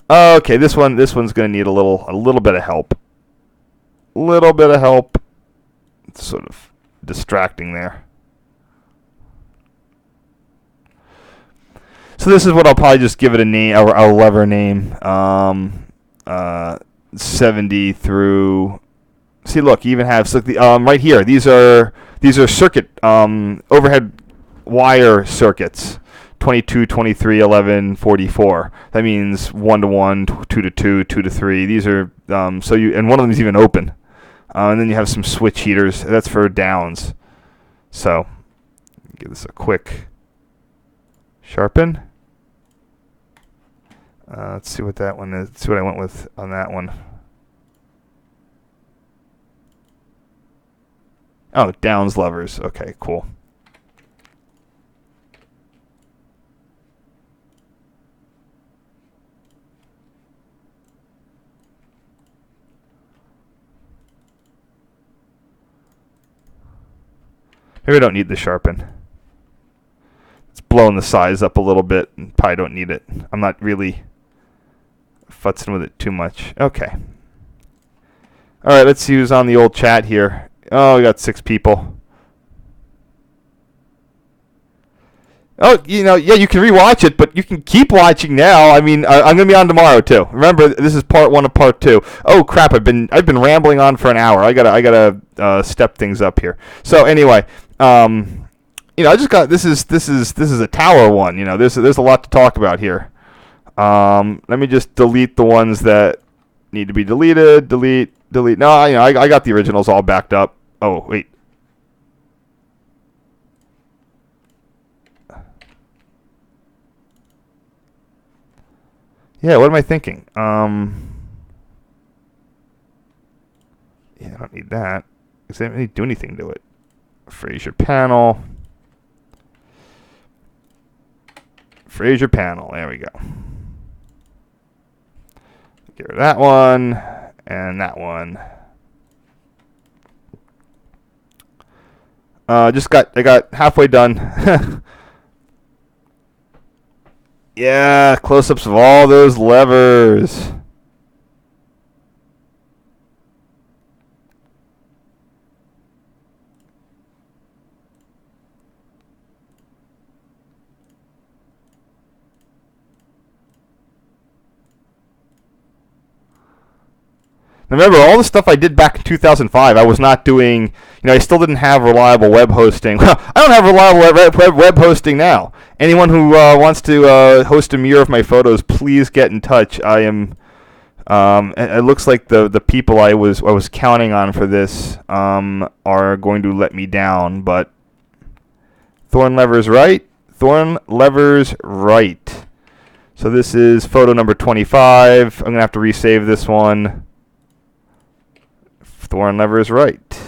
Okay, this one's going to need a little bit of help. Little bit of help. It's sort of distracting there. So this is what I'll probably just give it a name, a lever name. 70 through. See, look, you even have so right here. These are circuit overhead wire circuits. 22, 23, 11, 44. That means 1 to 1, 2 to 2, 2 to 3. These are and one of them is even open. And then you have some switch heaters. That's for downs. So give this a quick sharpen. Let's see what that one is. Let's see what I went with on that one. Oh, downs levers. Okay, cool. Maybe I don't need the sharpen. It's blowing the size up a little bit and probably don't need it. I'm not really futzing with it too much. Okay. All right, let's see who's on the old chat here. Oh, we got 6 people. Oh, yeah, you can rewatch it, but you can keep watching now. I mean, I'm gonna be on tomorrow too. Remember, this is part 1 of part 2. Oh crap! I've been rambling on for an hour. I gotta step things up here. So anyway, I just got this is a tower one. There's a lot to talk about here. Let me just delete the ones that need to be deleted. Delete. No, I got the originals all backed up. Oh wait. Yeah, what am I thinking? Yeah, I don't need that because I didn't really do anything to it. Fraser panel. Fraser panel. There we go. Get rid of that one and that one. I got halfway done. Yeah, close-ups of all those levers. Remember, all the stuff I did back in 2005, I was not doing, I still didn't have reliable web hosting. Well, I don't have reliable web hosting now. Anyone who wants to host a mirror of my photos, please get in touch. I am, it looks like the people I was counting on for this are going to let me down, but Thorn levers right. Thorn levers right. So this is photo number 25. I'm going to have to resave this one. Thorn lever is right.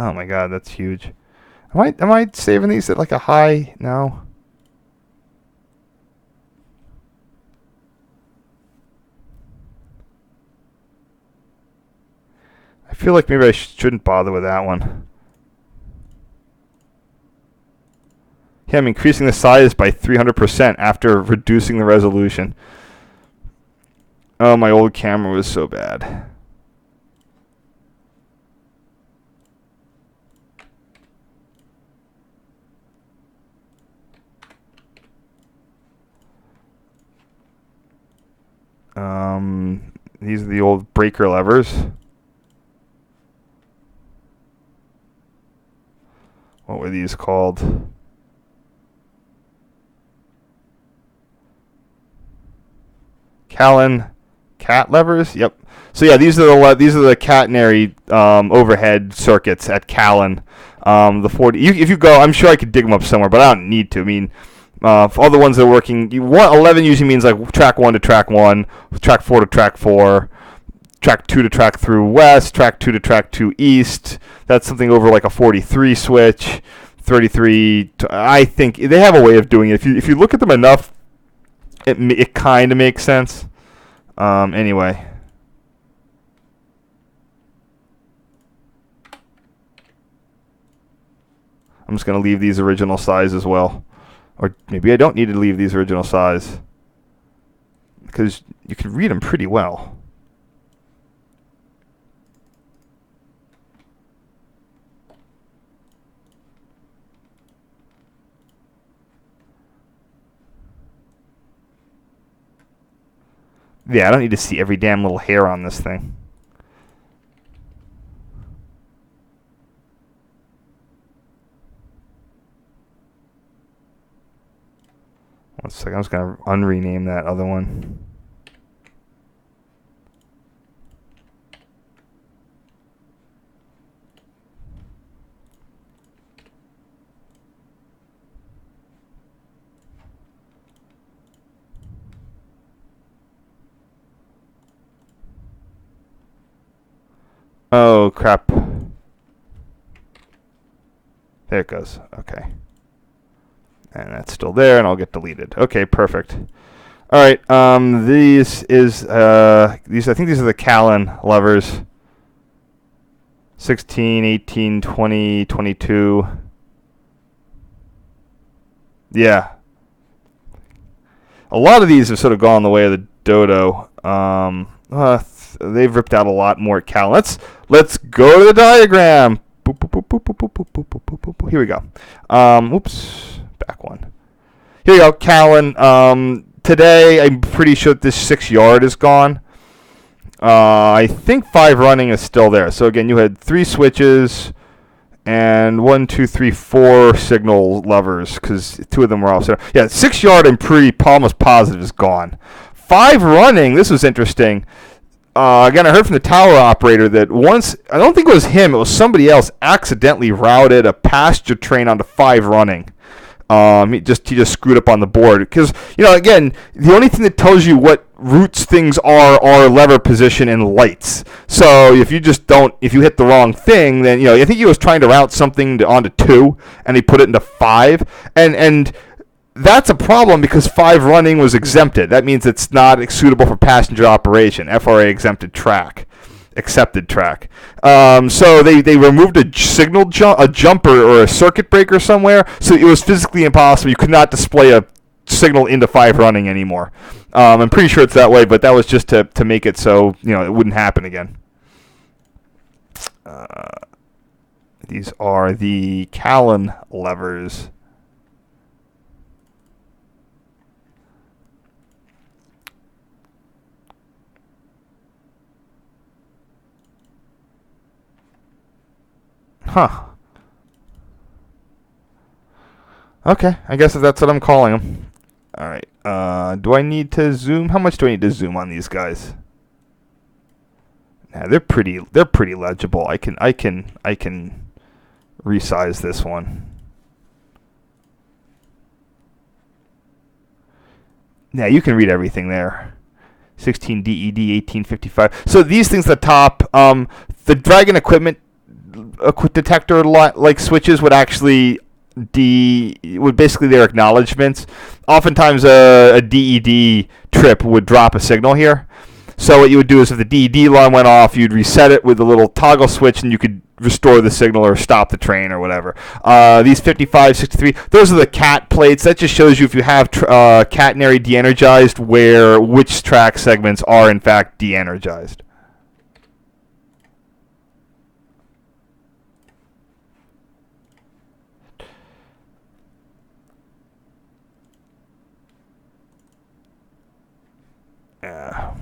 Oh my god, that's huge. Am I saving these at like a high? No. I feel like maybe I shouldn't bother with that one. Yeah, I'm increasing the size by 300% after reducing the resolution. Oh, my old camera was so bad. These are the old breaker levers. What were these called? Callan cat levers. Yep. So yeah, these are the catenary overhead circuits at Callan. The 40. If you go, I'm sure I could dig them up somewhere, but I don't need to. I mean, for all the ones that are working, 11 usually means like track 1 to track 1, track 4 to track 4, track 2 to track through west, track 2 to track 2 east. That's something over like a 43 switch, 33. I think they have a way of doing it. If you look at them enough, it kind of makes sense. Anyway. I'm just going to leave these original size as well. Or maybe I don't need to leave these original size, because you can read them pretty well. Yeah, I don't need to see every damn little hair on this thing. One second, I'm just going to unrename that other one. Oh, crap. There it goes. Okay. And that's still there, and I'll get deleted. Okay, perfect. All right, these I think these are the Callan levers. 16, 18, 20, 22. Yeah. A lot of these have sort of gone the way of the dodo. They've ripped out a lot more at Callan. Let's go to the diagram. Boop, boop, boop, boop, boop, boop, boop, boop, boop, boop, boop. Here we go. Oops. Back one. Here you go, Callan. Today, I'm pretty sure this 6 yard is gone. I think 5 running is still there. So again, you had 3 switches and 1, 2, 3, 4 signal levers, because 2 of them were off center. Yeah, 6 yard I'm almost positive is gone. 5 running, this was interesting. Again, I heard from the tower operator that once, I don't think it was him, it was somebody else, accidentally routed a passenger train onto 5 running. He just screwed up on the board, because, again, the only thing that tells you what routes things are lever position and lights. So if you hit the wrong thing, then, I think he was trying to route something onto 2, and he put it into 5, and that's a problem, because 5 running was exempted. That means it's not suitable for passenger operation, FRA accepted track. So they removed a signal a jumper or a circuit breaker somewhere, so it was physically impossible. You could not display a signal into 5 running anymore. I'm pretty sure it's that way, but that was just to make it so it wouldn't happen again. These are the Callan levers. Huh. Okay, I guess that's what I'm calling them. All right. Do I need to zoom? How much do I need to zoom on these guys? Nah, they're pretty legible. I can resize this one. Yeah, you can read everything there. 16 DED 1855. So these things at the top, the Dragon equipment detector like switches would actually basically their acknowledgments. Oftentimes a DED trip would drop a signal here. So what you would do is if the DED line went off, you'd reset it with a little toggle switch, and you could restore the signal or stop the train or whatever. These 55, 63, those are the cat plates. That just shows you if you have catenary de-energized, which track segments are in fact de-energized. Yeah.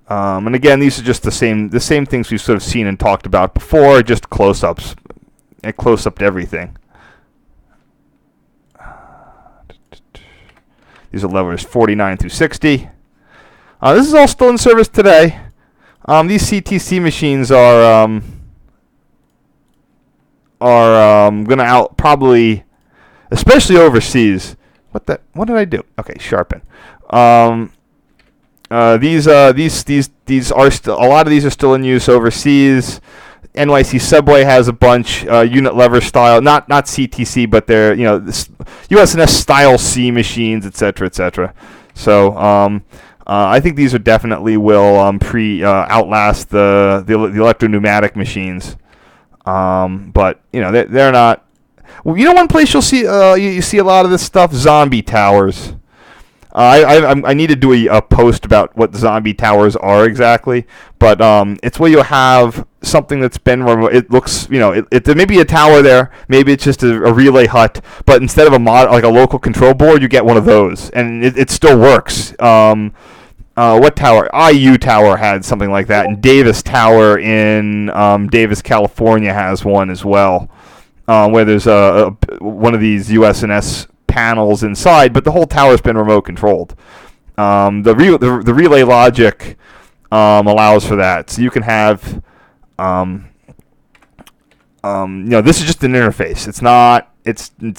And again, these are just the same things we've sort of seen and talked about before, just close-ups. It close-upped everything. These are levers 49 through 60. This is all still in service today. These CTC machines are going to probably, especially overseas. What did I do? Okay, sharpen. These are still, a lot of these are still in use overseas. NYC Subway has a bunch, unit lever style, not CTC, but they're US&S style C machines, etc., etc. So I think these are definitely will outlast the electro-pneumatic machines. But they're not. Well, one place you'll see you see a lot of this stuff: zombie towers. I need to do a post about what zombie towers are exactly, but it's where you'll have something that's been remote. It looks, there may be a tower there, maybe it's just a relay hut, but instead of like a local control board, you get one of those, and it still works. What tower? IU Tower had something like that, and Davis Tower in Davis, California has one as well, where there's one of these US&S panels inside, but the whole tower's been remote controlled. The relay logic allows for that, so you can have, this is just an interface. It's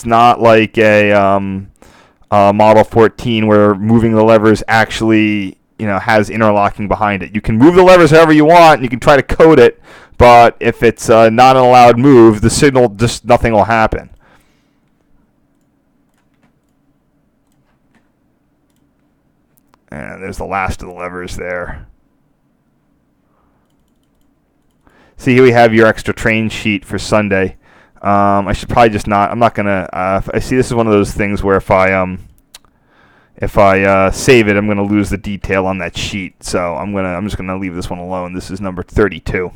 not like a Model 14 where moving the levers actually has interlocking behind it. You can move the levers however you want, and you can try to code it, but if it's not an allowed move, the signal just nothing will happen. And there's the last of the levers there. See, here we have your extra train sheet for Sunday. I should probably just not. I'm not gonna. I see this is one of those things where if I save it, I'm gonna lose the detail on that sheet. So I'm just gonna leave this one alone. This is number 32.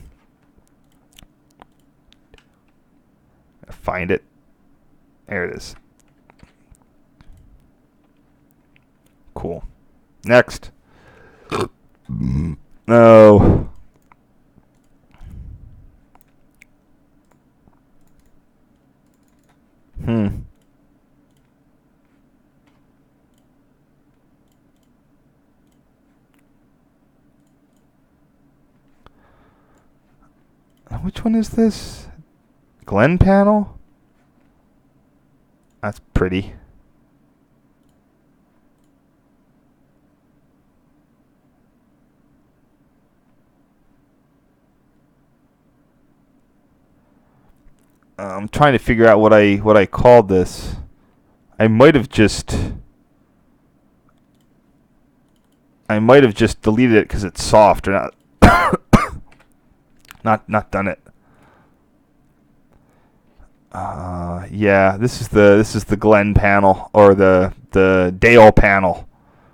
Find it. There it is. Cool. Next. No. Which one is this? Glen panel? That's pretty. I'm trying to figure out what I called this. I might have just deleted it because it's soft or not done it. Yeah, this is the Glen panel or the Dale panel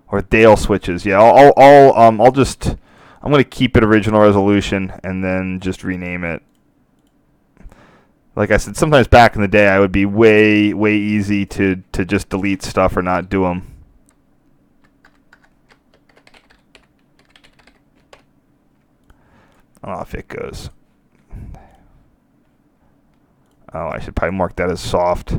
or Dale switches. Yeah, I'm gonna keep it original resolution and then just rename it. Like I said, sometimes back in the day, I would be way easy to just delete stuff or not do them. I don't know if it goes. Oh, I should probably mark that as soft.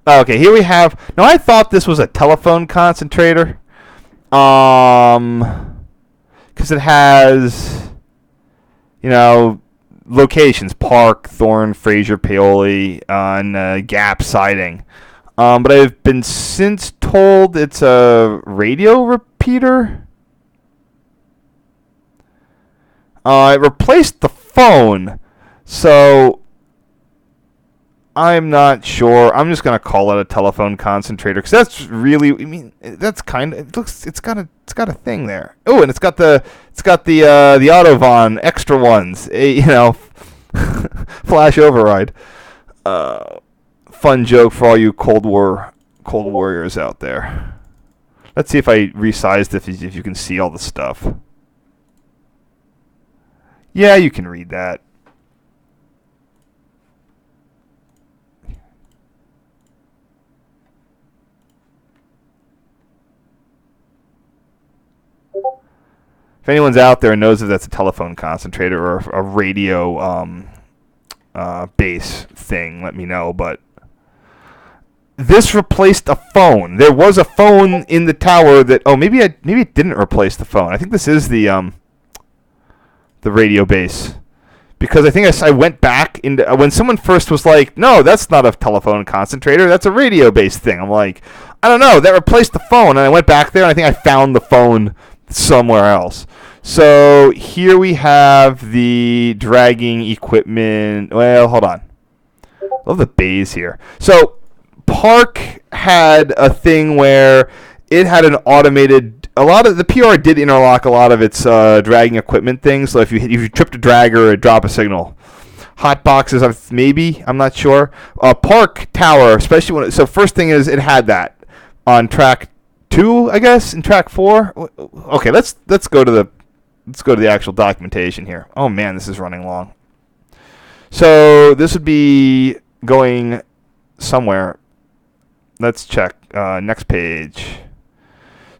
Okay, here we have. Now I thought this was a telephone concentrator, because it has you know, locations: Park, Thorn, Fraser, Paoli, and Gap siding. But I've been since told it's a radio repeater. It replaced the phone, so I'm not sure. I'm just gonna call it a telephone concentrator because that's really. I mean, that's kind of. It looks. It's got a thing there. Oh, and it's got the Autovon extra ones. Flash override. Fun joke for all you Cold Warriors out there. Let's see if I resized if you can see all the stuff. Yeah, you can read that. If anyone's out there and knows if that's a telephone concentrator or a radio base thing, let me know. But this replaced a phone. There was a phone in the tower that. Oh, maybe it didn't replace the phone. I think this is the radio base, because I think I went back into when someone first was like, "No, that's not a telephone concentrator. That's a radio base thing." I'm like, I don't know. That replaced the phone, and I went back there, and I think I found the phone somewhere else. So here we have the dragging equipment. Well, hold on. Love the bays here. So Park had a thing where it had an automated. A lot of the PRR did interlock a lot of its dragging equipment things. So if you tripped a dragger, it'd drop a signal. Hot boxes, maybe, I'm not sure. Park Tower, especially so first thing is it had that on track 2, I guess, and track 4. Okay, let's go to the actual documentation here. Oh man, this is running long. So this would be going somewhere. Let's check. Next page.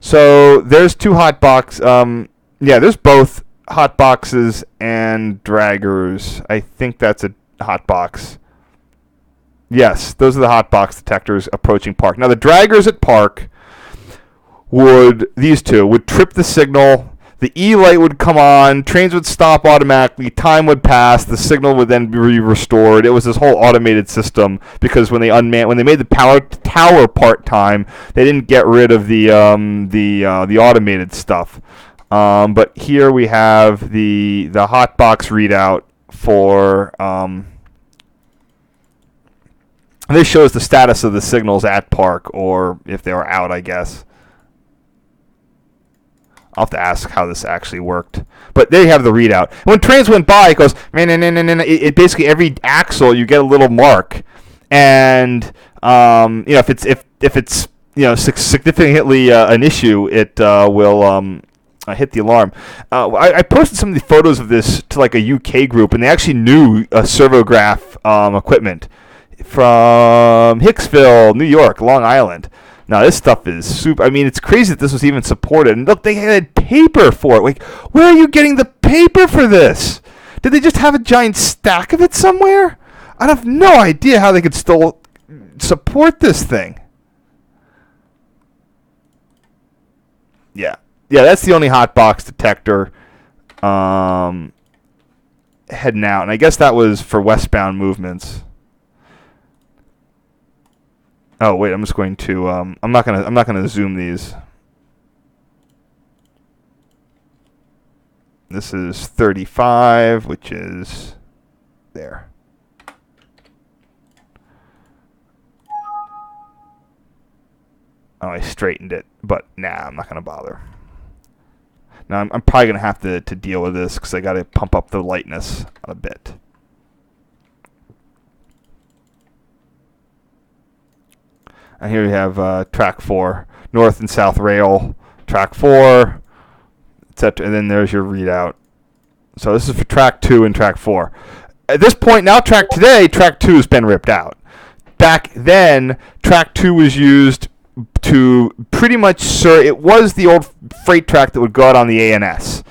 So there's 2 hot box. There's both hot boxes and draggers. I think that's a hot box. Yes, those are the hot box detectors approaching Park. Now the draggers at Park these two would trip the signal. The E light would come on, trains would stop automatically, time would pass, the signal would then be restored. It was this whole automated system because when they made the tower part-time, they didn't get rid of the automated stuff. But here we have the hotbox readout for. This shows the status of the signals at Park, or if they were out, I guess. I'll have to ask how this actually worked. But there you have the readout. When trains went by, it goes, it basically every axle you get a little mark. And if it's significantly an issue, it will hit the alarm. I posted some of the photos of this to like a UK group, and they actually knew servograph equipment from Hicksville, New York, Long Island. Now, this stuff is super. I mean, it's crazy that this was even supported. And look, they had paper for it. Like, where are you getting the paper for this? Did they just have a giant stack of it somewhere? I have no idea how they could still support this thing. Yeah, that's the only hot box detector heading out. And I guess that was for westbound movements. Oh wait, I'm just going to. I'm not gonna zoom these. This is 35, which is there. Oh, I straightened it, but nah, I'm not gonna bother. Now I'm probably gonna have to deal with this because I got to pump up the lightness a bit. And here we have track 4, north and south rail, track 4, etc. And then there's your readout. So this is for track 2 and track 4. At this point now, track 2 has been ripped out. Back then, track 2 was used to pretty much it was the old freight track that would go out on the A&S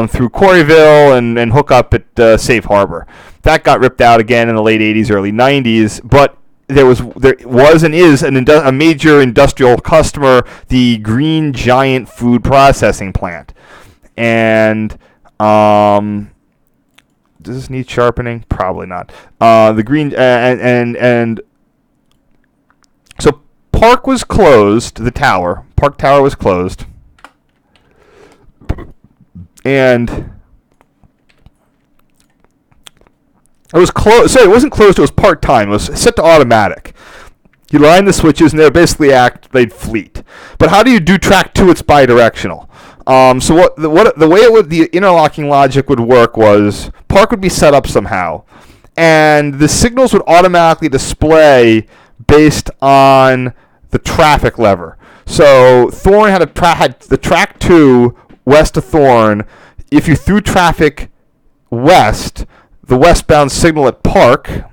through Quarryville and hook up at Safe Harbor. That got ripped out again in the late 80s, early 90s, but there was and is a major industrial customer, the Green Giant Food Processing Plant, and Does this need sharpening? Probably not. The green and so Park was closed. The tower, Park Tower was closed, and it was closed. Sorry, it wasn't closed. It was part time. It was set to automatic. You line the switches, and they basically they'd fleet. But how do you do track 2? It's bidirectional. So the way the interlocking logic would work was Park would be set up somehow, and the signals would automatically display based on the traffic lever. So THORN had the track 2 west of THORN. If you threw traffic west, the westbound signal at Park,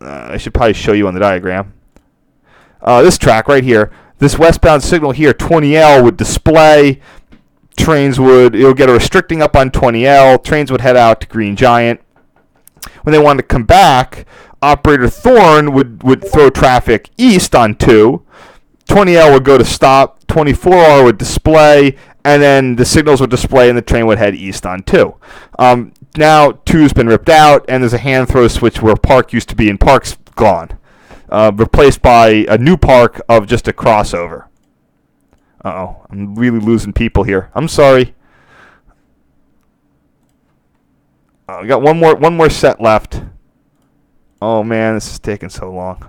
I should probably show you on the diagram. This track right here, this westbound signal here, 20L, would display. It'll get a restricting up on 20L. Trains would head out to Green Giant. When they wanted to come back, operator THORN would throw traffic east on 2. 20L would go to stop. 24R would display, and then the signals would display, and the train would head east on 2. Now 2's been ripped out, and there's a hand throw switch where Park used to be, and Park's gone. Replaced by a new Park of just a crossover. Uh-oh, I'm really losing people here. I'm sorry. We got one more set left. Oh man, this is taking so long.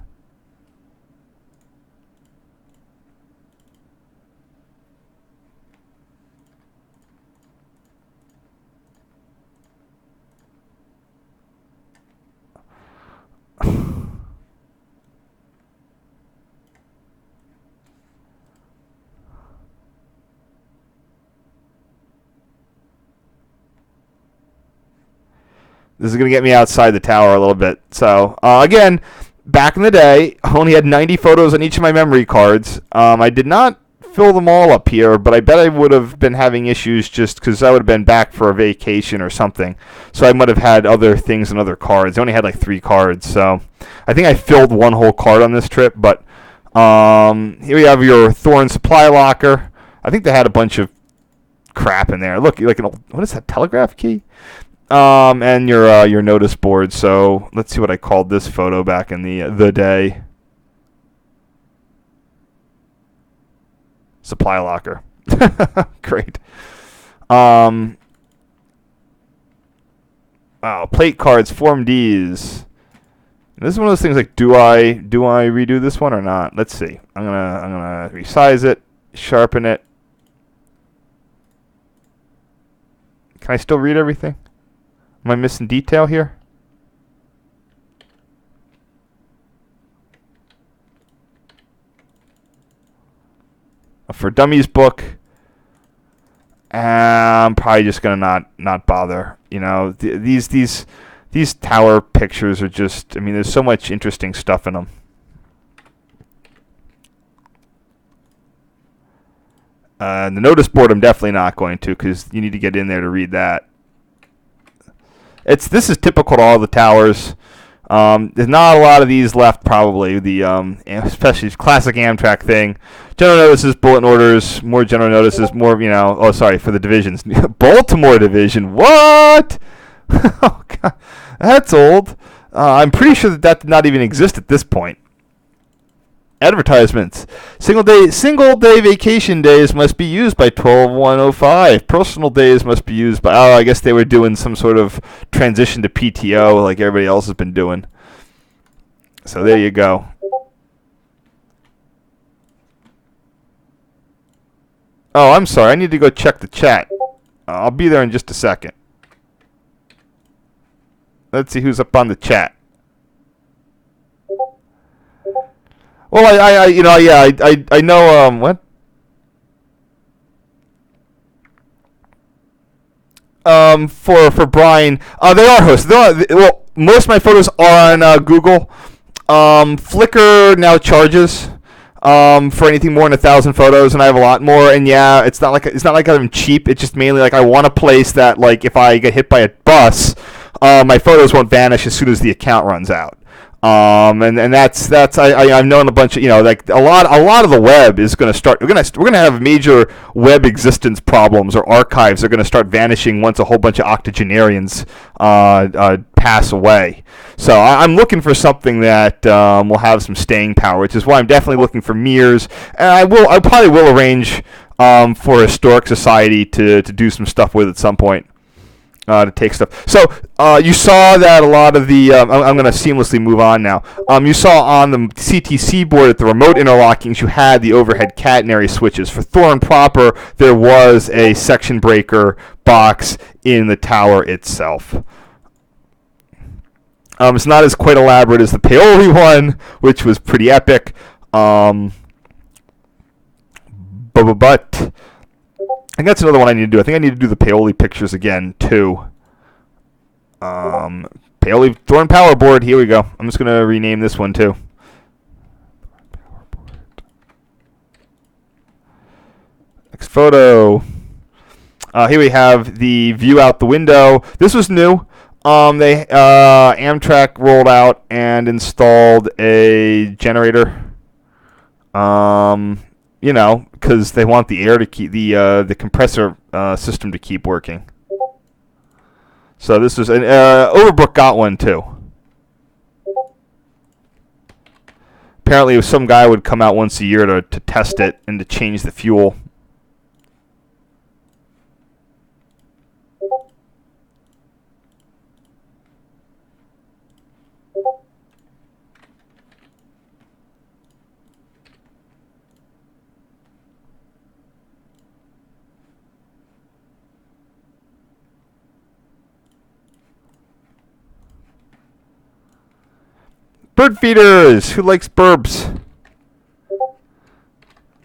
This is going to get me outside the tower a little bit. So, again, back in the day, I only had 90 photos on each of my memory cards. I did not fill them all up here, but I bet I would have been having issues just because I would have been back for a vacation or something. So I might have had other things and other cards. I only had like 3 cards. So I think I filled one whole card on this trip. But here we have your THORN supply locker. I think they had a bunch of crap in there. Look, like what is that, telegraph key? And your notice board. So let's see what I called this photo back in the day. Supply locker. Great. Wow, plate cards, Form Ds. This is one of those things like, do I redo this one or not? Let's see. I'm gonna resize it, sharpen it. Can I still read everything? Am I missing detail here? For Dummies book, I'm probably just gonna not bother. You know, these tower pictures are just, I mean, there's so much interesting stuff in them. The notice board I'm definitely not going to, because you need to get in there to read that. This is typical to all the towers. There's not a lot of these left, probably. Especially classic Amtrak thing. General notices, bulletin orders, more general notices, more, oh, sorry, for the divisions. Baltimore division, what? Oh, God, that's old. I'm pretty sure that did not even exist at this point. Advertisements. Single day vacation days must be used by 12/105. Personal days must be used by, I guess they were doing some sort of transition to PTO like everybody else has been doing. So there you go. Oh, I'm sorry. I need to go check the chat. I'll be there in just a second. Let's see who's up on the chat. Well, I know, what? For Brian, they are hosts. Well, most of my photos are on Google. Flickr now charges for anything more than 1,000 photos, and I have a lot more. And yeah, it's not like I'm cheap. It's just mainly like I want a place that, like, if I get hit by a bus, my photos won't vanish as soon as the account runs out. And that's I've known a bunch of, like a lot of the web is going to start. We're gonna have major web existence problems, or archives are going to start vanishing once a whole bunch of octogenarians pass away. So I'm looking for something that will have some staying power, which is why I'm definitely looking for mirrors. And I probably will arrange for a historic society to do some stuff with at some point. To take stuff. So you saw that a lot of the. I'm going to seamlessly move on now. You saw on the CTC board at the remote interlockings, you had the overhead catenary switches. For THORN proper, there was a section breaker box in the tower itself. It's not as quite elaborate as the Paoli one, which was pretty epic. But I think that's another one I need to do. I think I need to do the Paoli pictures again, too. Paoli THORN Power Board. Here we go. I'm just going to rename this one, too. Next photo. Here we have the view out the window. This was new. Amtrak rolled out and installed a generator. Because they want the air to keep the compressor system to keep working. So this was Overbrook got one too. Apparently, some guy would come out once a year to test it and to change the fuel. Bird feeders. Who likes burbs?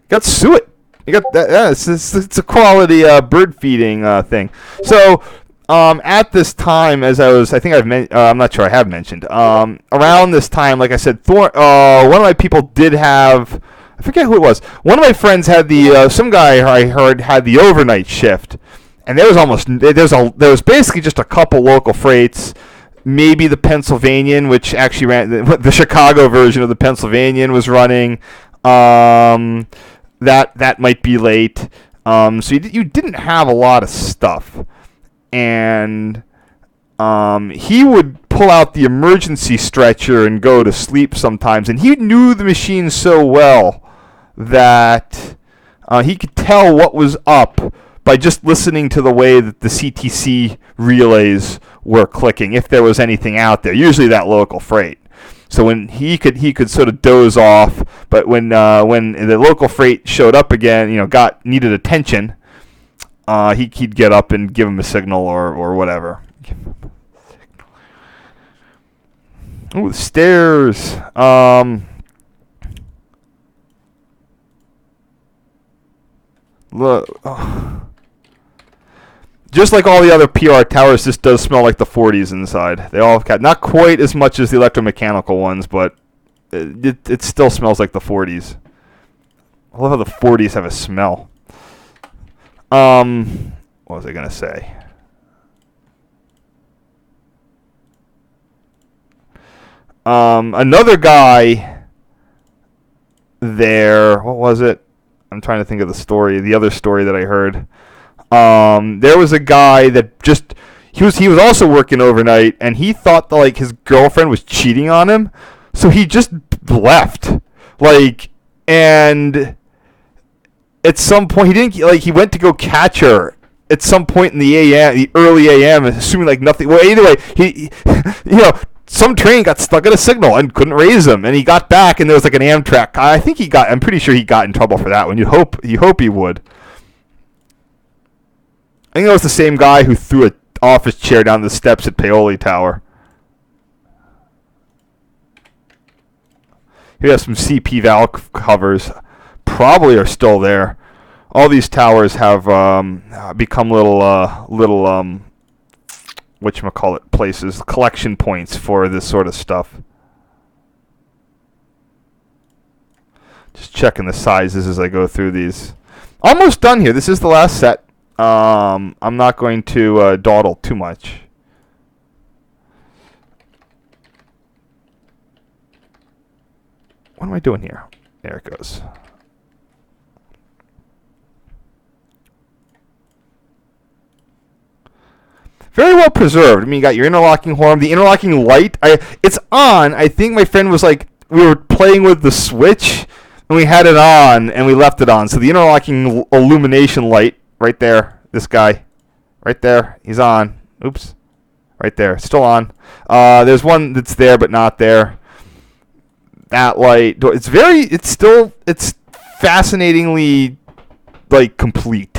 Got suet. You got that. Yeah, it's a quality bird feeding thing. So at this time, as I'm not sure I have mentioned. Around this time, like I said, one of my people did have. I forget who it was. One of my friends had some guy I heard had the overnight shift, and there was basically just a couple local freights. Maybe the Pennsylvanian, which actually ran the Chicago version of the Pennsylvanian was running. That might be late. So you didn't have a lot of stuff, and he would pull out the emergency stretcher and go to sleep sometimes. And he knew the machine so well that he could tell what was up by just listening to the way that the CTC relays were clicking, if there was anything out there, usually that local freight. So when he could sort of doze off, but when the local freight showed up again, needed attention, he'd get up and give him a signal or whatever. Ooh, the stairs. Look. Oh. Just like all the other PRR towers, this does smell like the 40s inside. They all have not quite as much as the electromechanical ones, but it still smells like the 40s. I love how the 40s have a smell. What was I going to say? Another guy there, what was it? I'm trying to think of the other story that I heard. There was a guy that he was also working overnight, and he thought that his girlfriend was cheating on him, so he just left. And at some point he went to go catch her at some point in the early AM, assuming nothing. Well, either way, he some train got stuck at a signal and couldn't raise him, and he got back, and there was an Amtrak. I'm pretty sure he got in trouble for that one. You hope he would. I think it was the same guy who threw an office chair down the steps at Paoli Tower. Here we have some CP valve covers. Probably are still there. All these towers have become little whatchamacallit places, collection points for this sort of stuff. Just checking the sizes as I go through these. Almost done here. This is the last set. I'm not going to dawdle too much. What am I doing here? There it goes. Very well preserved. I mean, you got your interlocking horn, the interlocking light. It's on. I think my friend was like, we were playing with the switch, and we had it on, and we left it on. So the interlocking illumination light, right there, this guy, right there, he's on. Oops, right there, still on. There's one that's there but not there. That light, it's fascinatingly, like, complete.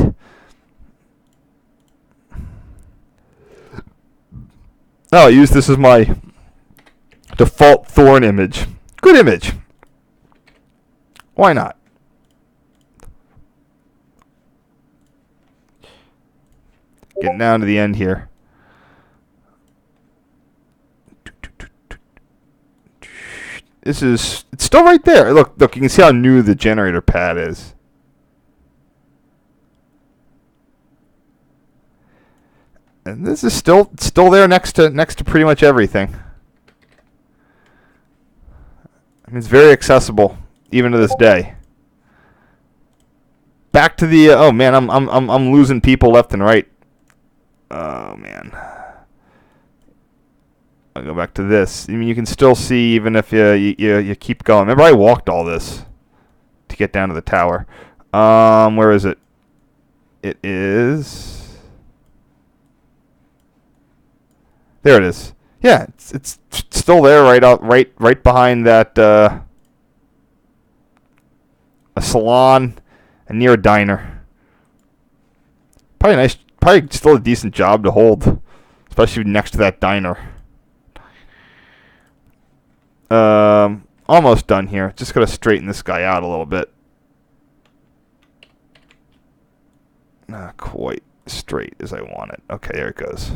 Oh, I use this as my default THORN image. Good image. Why not? Getting down to the end here. It's still right there. Look, you can see how new the generator pad is. And this is still there next to pretty much everything. I mean, it's very accessible even to this day. Back to the oh man, I'm losing people left and right. Oh man. I'll go back to this. I mean, you can still see even if you keep going. Remember, I walked all this to get down to the tower. Where is it? It is. There it is. Yeah, it's still there, right behind that a salon and near a diner. Probably still a decent job to hold, especially next to that diner. Almost done here. Just gotta straighten this guy out a little bit. Not quite straight as I want it. Okay, there it goes.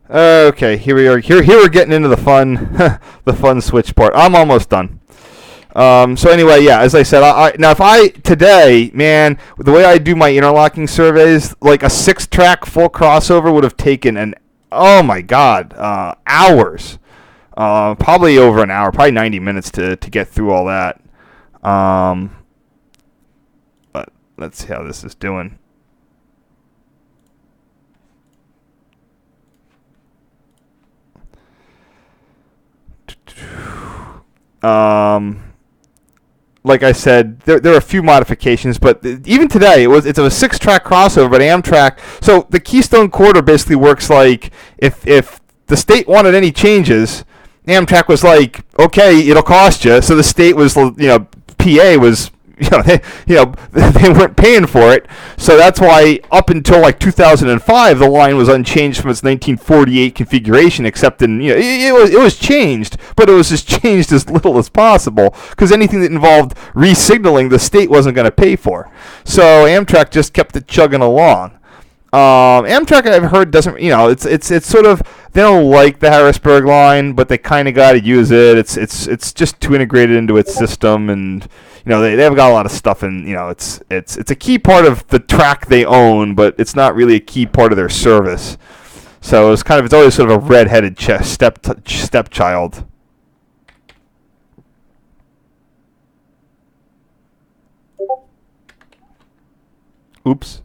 Okay, here we are. Here we're getting into the fun, the fun switch part. I'm almost done. So anyway, yeah, as I said, now if today, man, the way I do my interlocking surveys, like a 6-track full crossover would have taken oh my god, hours. Probably over an hour, probably 90 minutes to get through all that. But let's see how this is doing. Like I said, there are a few modifications, but even today it's a 6-track crossover, but Amtrak. So the Keystone Corridor basically works like if the state wanted any changes, Amtrak was like, okay, it'll cost you. So the state was, PA was, they weren't paying for it. So that's why up until like 2005, the line was unchanged from its 1948 configuration, except in, it was changed, but it was just changed as little as possible because anything that involved re-signaling, the state wasn't going to pay for. So Amtrak just kept it chugging along. Amtrak, I've heard, doesn't, it's sort of, they don't like the Harrisburg line, but they kind of got to use it. It's just too integrated into its system, and they've got a lot of stuff, and it's a key part of the track they own, but it's not really a key part of their service. So it's always sort of a red-headed stepchild. Oops.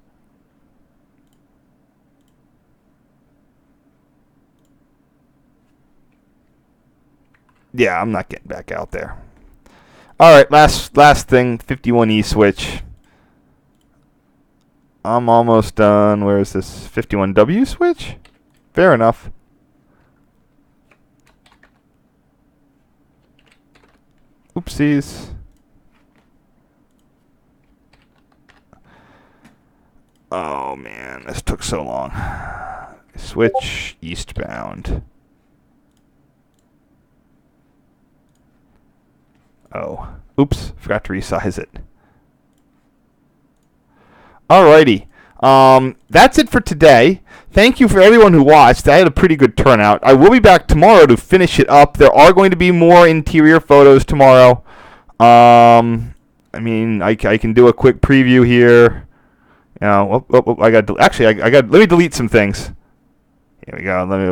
Yeah, I'm not getting back out there. All right, last thing, 51E switch. I'm almost done. Where is this 51W switch? Fair enough. Oopsies. Oh man, this took so long. Switch eastbound. Oh, oops, forgot to resize it. Alrighty. That's it for today. Thank you for everyone who watched. I had a pretty good turnout. I will be back tomorrow to finish it up. There are going to be more interior photos tomorrow. I mean, I can do a quick preview here. You know, let me delete some things. Here we go. Let me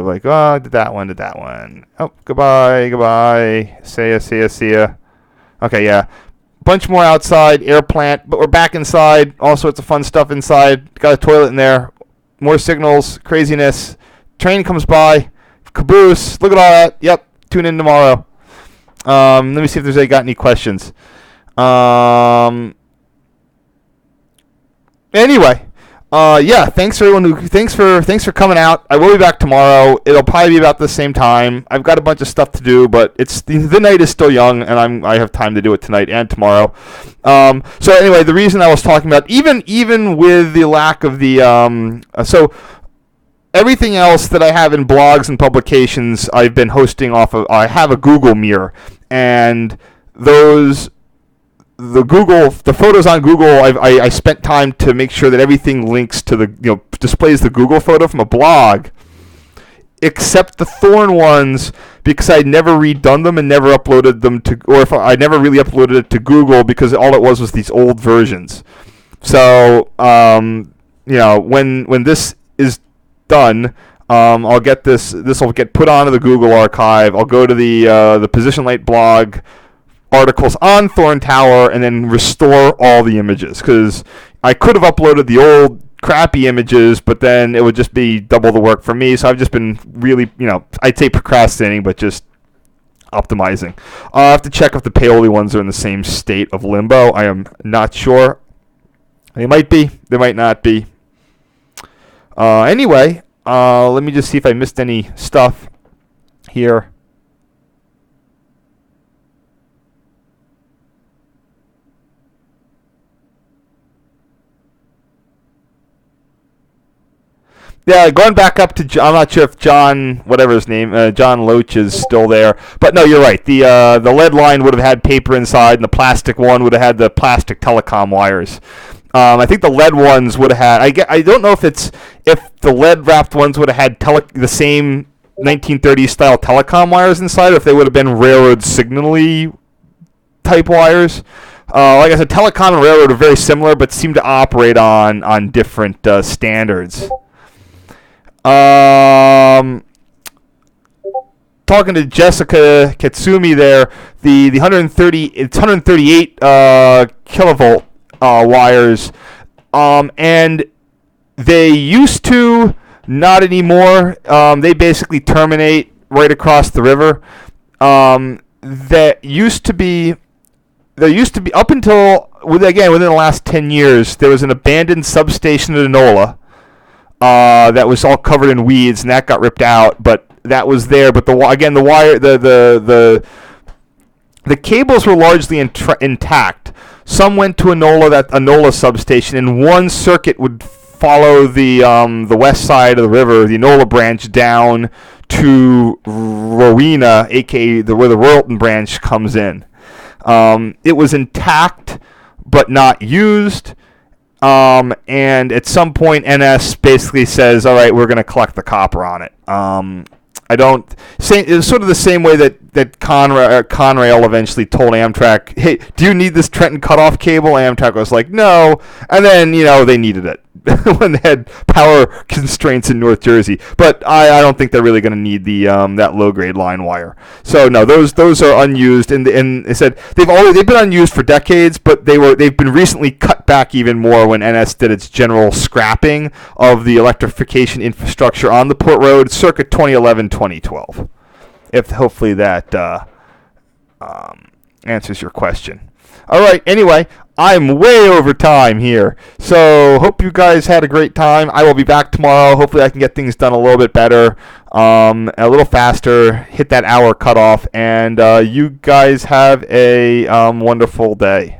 did that one. Oh, goodbye. See ya. Okay, yeah. Bunch more outside, air plant, but we're back inside. All sorts of fun stuff inside. Got a toilet in there. More signals, craziness. Train comes by. Caboose. Look at all that. Yep. Tune in tomorrow. Let me see if there's any questions. Anyway, yeah. Thanks for coming out. I will be back tomorrow. It'll probably be about the same time. I've got a bunch of stuff to do, but the night is still young, and I have time to do it tonight and tomorrow. So anyway, the reason I was talking about even with the lack of the so everything else that I have in blogs and publications, I've been hosting off of. I have a Google Mirror, and the photos on Google, I spent time to make sure that everything links to displays the Google photo from a blog, except the THORN ones, because I'd never redone them and never uploaded them if I never really uploaded it to Google, because all it was these old versions. So, when this is done, I'll get this will get put onto the Google archive. I'll go to the Position Light blog articles on THORN Tower and then restore all the images, because I could have uploaded the old crappy images, but then it would just be double the work for me. So I've just been really, I'd say procrastinating, but just optimizing. I'll have to check if the paoli ones are in the same state of limbo. I am not sure. They might be. They might not be. Anyway, let me just see if I missed any stuff here. Yeah, going back up to, I'm not sure if John, whatever his name, John Loach is still there. But no, you're right. The lead line would have had paper inside, and the plastic one would have had the plastic telecom wires. I think the lead ones would have had, I don't know if the lead wrapped ones would have had the same 1930s style telecom wires inside, or if they would have been railroad signally type wires. Like I said, telecom and railroad are very similar, but seem to operate on different standards. Talking to Jessica Katsumi there, the 138 kilovolt wires, and they used to, not anymore. They basically terminate right across the river. There used to be up until within the last 10 years, there was an abandoned substation at Enola. That was all covered in weeds, and that got ripped out. But that was there. But the wire, the cables were largely intact. Some went to Enola substation, and one circuit would follow the west side of the river, the Enola branch, down to Rowena, aka where the Royalton branch comes in. It was intact, but not used. And at some point, NS basically says, "All right, we're going to collect the copper on it." It was sort of the same way that Conrail eventually told Amtrak, "Hey, do you need this Trenton cutoff cable?" Amtrak was like, "No," and then they needed it when they had power constraints in North Jersey. But I don't think they're really going to need that low grade line wire. So no, those are unused, and they said they've been unused for decades, but they've been recently cut back even more when NS did its general scrapping of the electrification infrastructure on the Port Road circa 2011-2012. If hopefully that answers your question. All right. Anyway, I'm way over time here, so hope you guys had a great time. I will be back tomorrow. Hopefully, I can get things done a little bit better, a little faster, hit that hour cutoff, and you guys have a wonderful day.